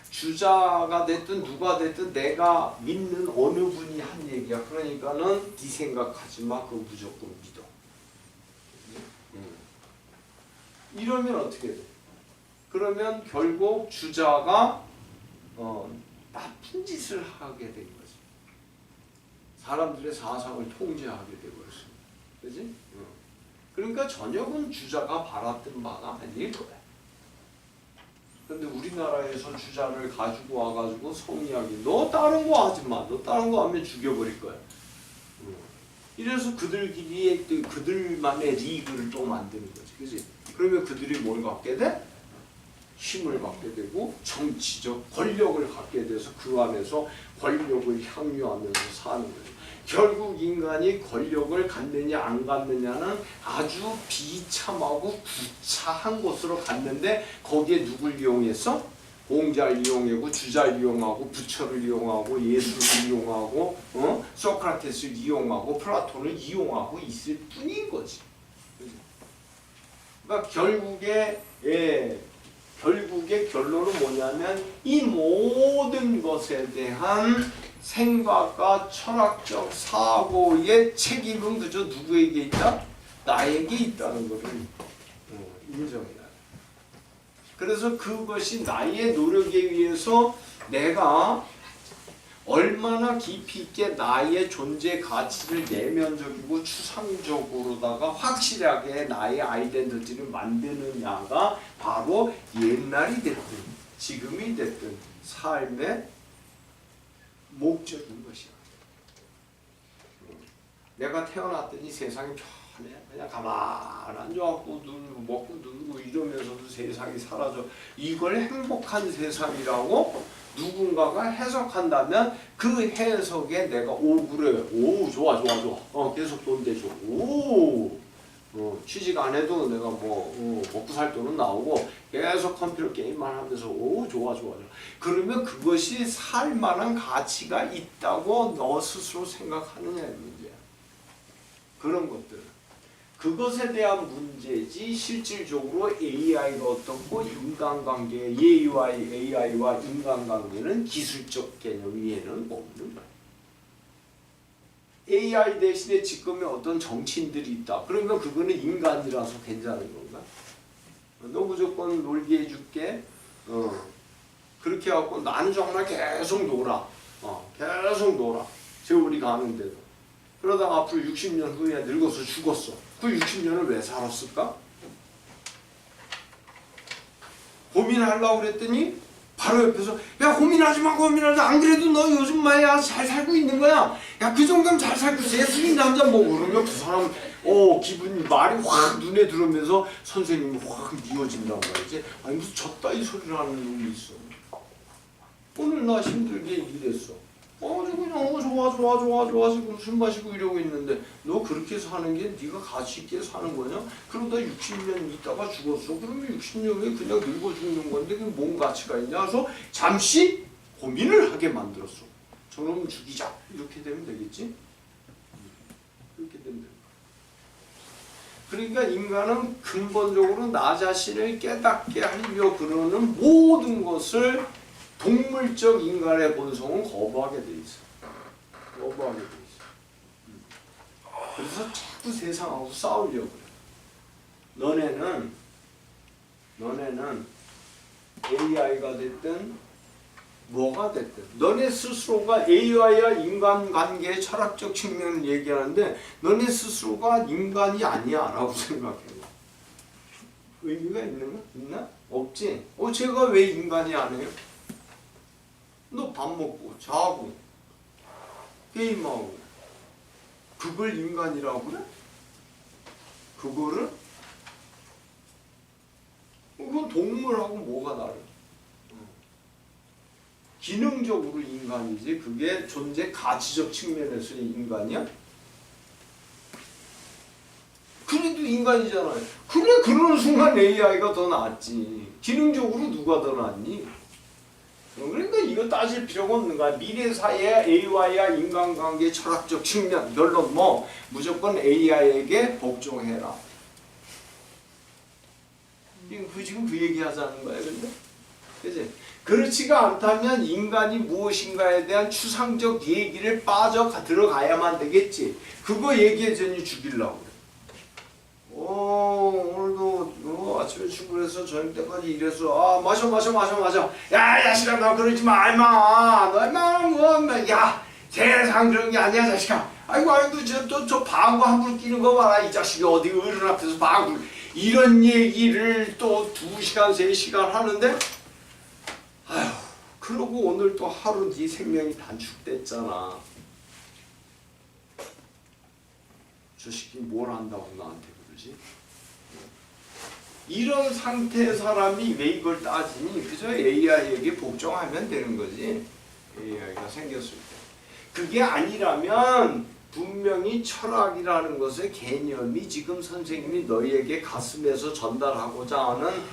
주자가 됐든 누가 됐든 내가 믿는 어느 분이 한 얘기야. 그러니까는 네 생각하지 마. 그거 무조건 믿어. 이러면 어떻게 돼? 그러면 결국 주자가 나쁜 짓을 하게 된 거지. 사람들의 사상을 통제하게 되버렸어. 그지? 그러니까 저녁은 주자가 바랐던 바가 아닐 거야. 근데 우리나라에서 주자를 가지고 와가지고 성이야기 너 다른 거 하지 마. 너 다른 거 하면 죽여버릴 거야. 이래서 그들끼리의 그들만의 리그를 또 만드는 거지. 그지? 그러면 그들이 뭘 갖게 돼? 힘을 갖게 되고 정치적 권력을 갖게 돼서 그 안에서 권력을 향유하면서 사는 거예요. 결국 인간이 권력을 갖느냐 안 갖느냐는 아주 비참하고 구차한 곳으로 갔는데 거기에 누굴 이용했어? 공자를 이용하고 주자를 이용하고 부처를 이용하고 예수를 이용하고 소크라테스를 이용하고 플라톤을 이용하고 있을 뿐인 거지. 그러니까 결국의 결론은 뭐냐면 이 모든 것에 대한 생각과 철학적 사고의 책임은 그저 누구에게 있다? 나에게 있다는 것을 인정해야 돼. 그래서 그것이 나의 노력에 의해서 내가 얼마나 깊이 있게 나의 존재 가치를 내면적이고 추상적으로다가 확실하게 나의 아이덴티티를 만드느냐가 바로 옛날이 됐든 지금이 됐든 삶의 목적인 것이야. 내가 태어났더니 세상이 편해. 그냥 가만 앉아갖고 놀고 먹고 놀고 이러면서도 세상이 사라져. 이걸 행복한 세상이라고 누군가가 해석한다면 그 해석에 내가 그래 좋아 계속 돈 대줘 취직 안 해도 내가 먹고 살 돈은 나오고 계속 컴퓨터 게임만 하면서 좋아 그러면 그것이 살만한 가치가 있다고 너 스스로 생각하느냐의 문제야. 그런 것들 그것에 대한 문제지 실질적으로 AI가 어떻고 인간관계 AI와 인간관계는 기술적 개념 위에는 없는 거야. AI 대신에 지금의 어떤 정치인들이 있다. 그러면 그거는 인간이라서 괜찮은 건가? 너 무조건 놀게 해줄게. 그렇게 해갖고 나는 정말 계속 놀아. 계속 놀아. 세월이 가는데도. 그러다가 앞으로 60년 후에 늙어서 죽었어. 그 60년을 왜 살았을까? 고민하려고 그랬더니 바로 옆에서 야 고민하지 마 안 그래도 너 요즘 말이야 잘 살고 있는 거야. 야 그 정도면 잘 살고 있어. 예술인 남자 그러면 그 사람 기분이 말이 확 눈에 들어오면서 선생님이 확 미워진다고 말이지. 아니 무슨 저따위 소리를 하는 놈이 있어. 오늘 나 힘들게 일했어. 그냥 좋아 지금 술 마시고 이러고 있는데 너 그렇게 사는 게 네가 가치 있게 사는 거냐? 그러다 60년 있다가 죽었어. 그러면 60년 후에 그냥 늙어 죽는 건데 그게 뭔 가치가 있냐? 그래서 잠시 고민을 하게 만들었어. 저놈 죽이자. 이렇게 되면 되겠지? 그렇게 되면 돼. 그러니까 인간은 근본적으로 나 자신을 깨닫게 하려 그러는 모든 것을 동물적 인간의 본성은 거부하게 돼 있어. 거부하게 돼 있어. 그래서 자꾸 세상하고 싸우려고 그래. 너네는 AI가 됐든 뭐가 됐든 너네 스스로가 AI와 인간관계의 철학적 측면을 얘기하는데 너네 스스로가 인간이 아니야 라고 생각해. 의미가 있나? 없지? 제가 왜 인간이 아니에요? 너 밥 먹고 자고 게임하고 그걸 인간이라고 그래? 그거를? 그건 동물하고 뭐가 다르? 기능적으로 인간이지 그게 존재 가치적 측면에서의 인간이야? 인간이잖아요. 그래 그러는 순간 AI가 더 낫지. 기능적으로 누가 더 낫니? 그러니까 이거 따질 필요가 없는 거야. 미래 사회의 AI와 인간관계 철학적 측면 결론 뭐 무조건 AI에게 복종해라. 지금 그 얘기 하자는 거야, 근데? 그지? 그렇지가 않다면 인간이 무엇인가에 대한 추상적 얘기를 빠져 들어가야만 되겠지. 그거 얘기해주니 죽이려고 그래. 오늘도 아침에 출근해서 저녁 때까지 일해서 마셔. 야, 야식아, 너 그러지 마, 임마. 너 임마, 뭐, 야, 세상 그런 게 아니야, 자식아. 아이고, 저 방구 함부로 끼는 거 봐라. 이 자식이 어디 어른 앞에서 방구. 이런 얘기를 또 2시간, 3시간 하는데, 아휴, 그러고 오늘 또 하루 네 생명이 단축됐잖아. 저 새끼 뭘 안다고 나한테 그러지? 이런 상태의 사람이 왜 이걸 따지니? 그저 AI에게 복종하면 되는 거지. AI가 생겼을 때. 그게 아니라면 분명히 철학이라는 것의 개념이 지금 선생님이 너희에게 가슴에서 전달하고자 하는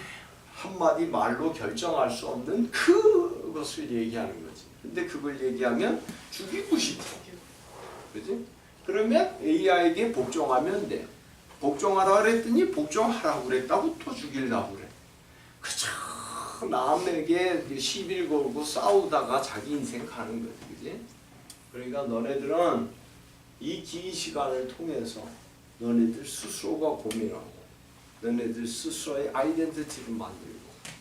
한마디 말로 결정할 수 없는 그것을 얘기하는 거지. 근데 그걸 얘기하면 죽이고 싶어. 그지? 그러면 AI에게 복종하면 돼. 복종하라 그랬더니 복종하라고 그랬다고 또 죽이려고 그래. 그저 남에게 시비를 걸고 싸우다가 자기 인생 가는 거지. 그지? 그러니까 너네들은 이 긴 시간을 통해서 너네들 스스로가 고민하고 너네들 스스로의 아이덴티티를 만들고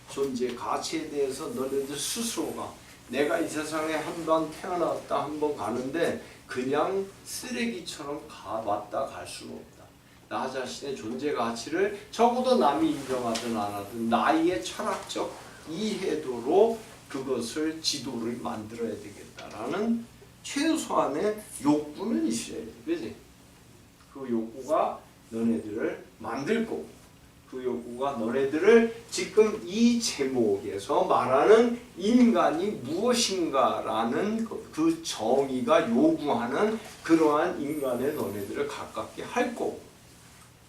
존재 가치에 대해서 너네들 스스로가 내가 이 세상에 한 번 태어났다 한 번 가는데 그냥 쓰레기처럼 왔다 갈 수는 없다. 나 자신의 존재 가치를 적어도 남이 인정하든 안 하든 나의 철학적 이해도로 그것을 지도를 만들어야 되겠다라는 최소한의 욕구는 있어야 돼. 그지? 그 욕구가 너네들을 만들 거고 그 욕구가 너네들을 지금 이 제목에서 말하는 인간이 무엇인가라는 그 정의가 요구하는 그러한 인간에 너네들을 가깝게 할 거고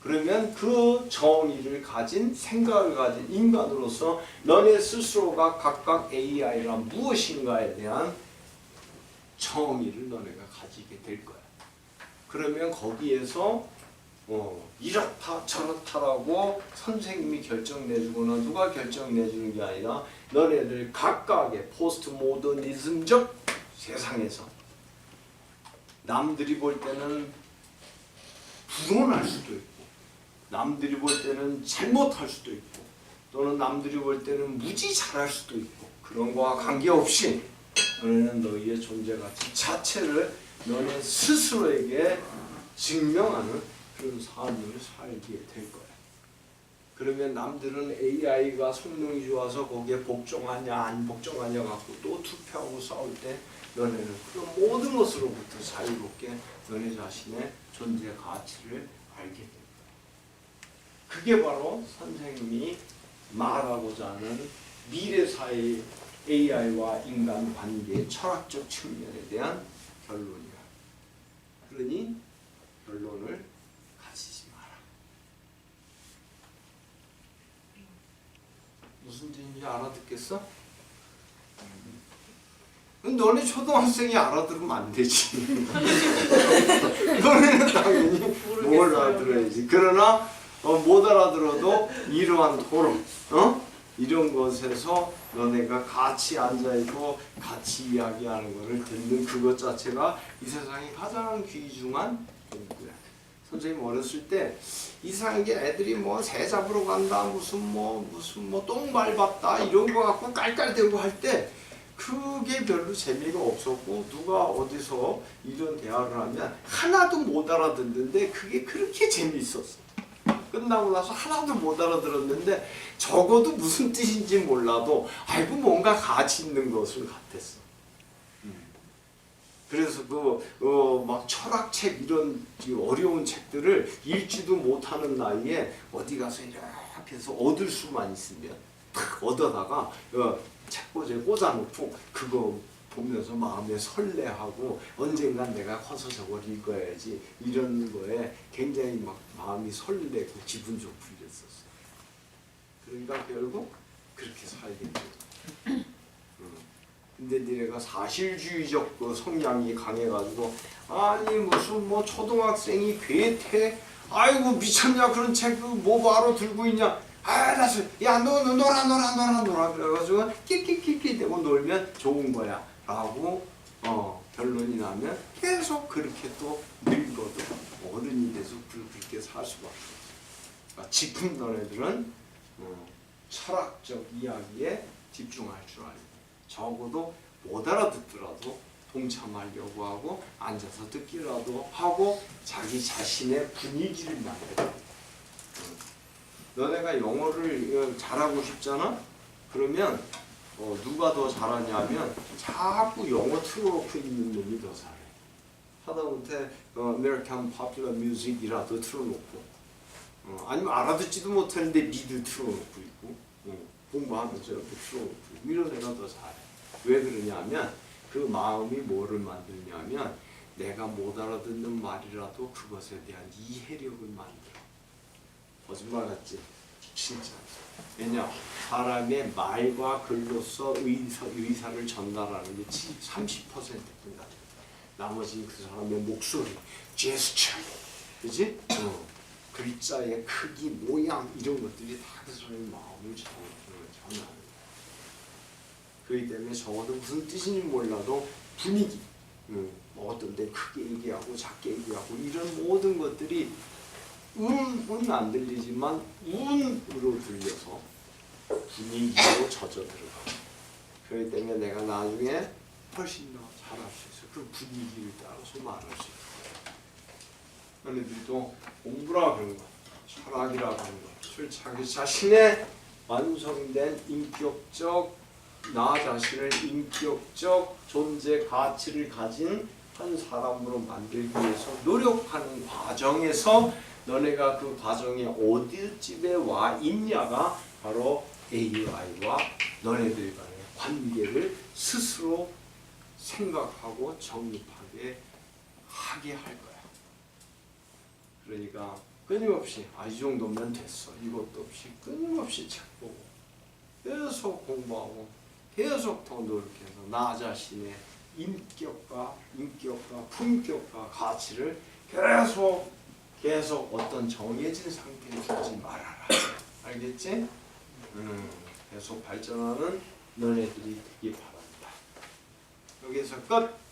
그러면 그 정의를 가진 생각을 가진 인간으로서 너네 스스로가 각각 AI가 무엇인가에 대한 정의를 너네가 가지게 될 거야. 그러면 거기에서 이렇다 저렇다라고 선생님이 결정 내주거나 누가 결정 내주는 게 아니라 너네들 각각의 포스트 모더니즘적 세상에서 남들이 볼 때는 불온할 수도 있고 남들이 볼 때는 잘못할 수도 있고 또는 남들이 볼 때는 무지 잘할 수도 있고 그런 거와 관계없이 너네는 너희의 존재 가치 자체를 너네 스스로에게 증명하는 그런 삶을 살게 될 거야. 그러면 남들은 AI가 성능이 좋아서 거기에 복종하냐 안 복종하냐 갖고 또 투표하고 싸울 때 너네는 그 모든 것으로부터 자유롭게 너네 자신의 존재 가치를 알게 됩니다. 그게 바로 선생님이 말하고자 하는 미래사회의 AI와 인간 관계의 철학적 측면에 대한 결론이야. 그러니 결론을 가지지 마라. 무슨 뜻인지 알아듣겠어? 너네 초등학생이 알아들으면 안 되지. 너네는 당연히 뭘 알아들어야지. 그러나 못 알아들어도 이러한 토론, 이런 것에서 너네가 같이 앉아있고 같이 이야기하는 것을 듣는 그것 자체가 이 세상에 가장 귀중한 공부야. 선생님 어렸을 때 이상하게 애들이 뭐 새 잡으러 간다 무슨 뭐 똥 밟았다 이런 거 갖고 깔깔대고 할 때 그게 별로 재미가 없었고 누가 어디서 이런 대화를 하면 하나도 못 알아듣는데 그게 그렇게 재미있었어. 끝나고 나서 하나도 못 알아들었는데 적어도 무슨 뜻인지 몰라도 아이고 뭔가 가치 있는 것을 같았어. 그래서 막 철학책 이런 어려운 책들을 읽지도 못하는 나이에 어디 가서 이렇게 해서 얻을 수만 있으면 탁 얻어다가 책꽂이에 꽂아놓고 그거 보면서 마음에 설레하고 언젠간 내가 커서 저걸 읽어야지 이런 거에 굉장히 막 마음이 설레고 기분 좋고 이랬었어요. 그러니까 결국 그렇게 살게 돼요. 근데 니네가 사실주의적 그 성향이 강해가지고 아니 무슨 뭐 초등학생이 괴테 아이고 미쳤냐 그런 책 뭐 바로 들고 있냐 알았어 야너 놀아 그래가지고 끽끽끽끽 대고 놀면 좋은 거야 라고 결론이 나면 계속 그렇게 또 늙어도 어른이 돼서 그렇게 살 수밖에 없어. 그러니까 지금 너네들은 철학적 이야기에 집중할 줄 알고 적어도 못 알아듣더라도 동참하려고 하고 앉아서 듣기라도 하고 자기 자신의 분위기를 만들어. 너네가 영어를 잘하고 싶잖아? 그러면 누가 더 잘하냐면 자꾸 영어 틀어놓고 있는 놈이 더 잘해. 하다못해 American Popular Music이라도 틀어놓고 아니면 알아듣지도 못하는데 미드 틀어놓고 있고 공부하면서 이렇게 틀어놓고 있고 이런 애가 더 잘해. 왜 그러냐면 그 마음이 뭐를 만드냐면 내가 못 알아듣는 말이라도 그것에 대한 이해력을 만들어. 거짓말 같지? 진짜. 왜냐? 사람의 말과 글로써 의사를 전달하는 게 30%뿐이다. 나머지는 그 사람의 목소리, 제스처, 그지? 글자의 크기, 모양 이런 것들이 다 그 사람의 마음을 전하는. 그렇기 때문에 적어도 무슨 뜻인지 몰라도 분위기, 어떤 데 크게 얘기하고 작게 얘기하고 이런 모든 것들이 은 안 들리지만 운으로 들려서 분위기로 젖어 들어가. 그렇기 때문에 내가 나중에 훨씬 더 잘할 수 있어. 그 분위기를 따라서 말할 수 있어. 너희들도 공부라 그런 거, 철학이라 그런 거, 자기 자신의 완성된 인격적 나 자신을 인격적 존재 가치를 가진 한 사람으로 만들기 위해서 노력하는 과정에서 너네가 그 과정에 어디쯤에 와 있냐가 바로 AI와 너네들 간의 관계를 스스로 생각하고 정립하게 하게 할 거야. 그러니까 끊임없이 이 정도면 됐어. 이것도 없이 끊임없이 책 보고 계속 공부하고 계속 더 노력해서 나 자신의 인격과 품격과 가치를 계속 어떤 정해진 상태에 두지 말아라. 알겠지? 계속 발전하는 너네들이 되기 바란다. 여기서 끝.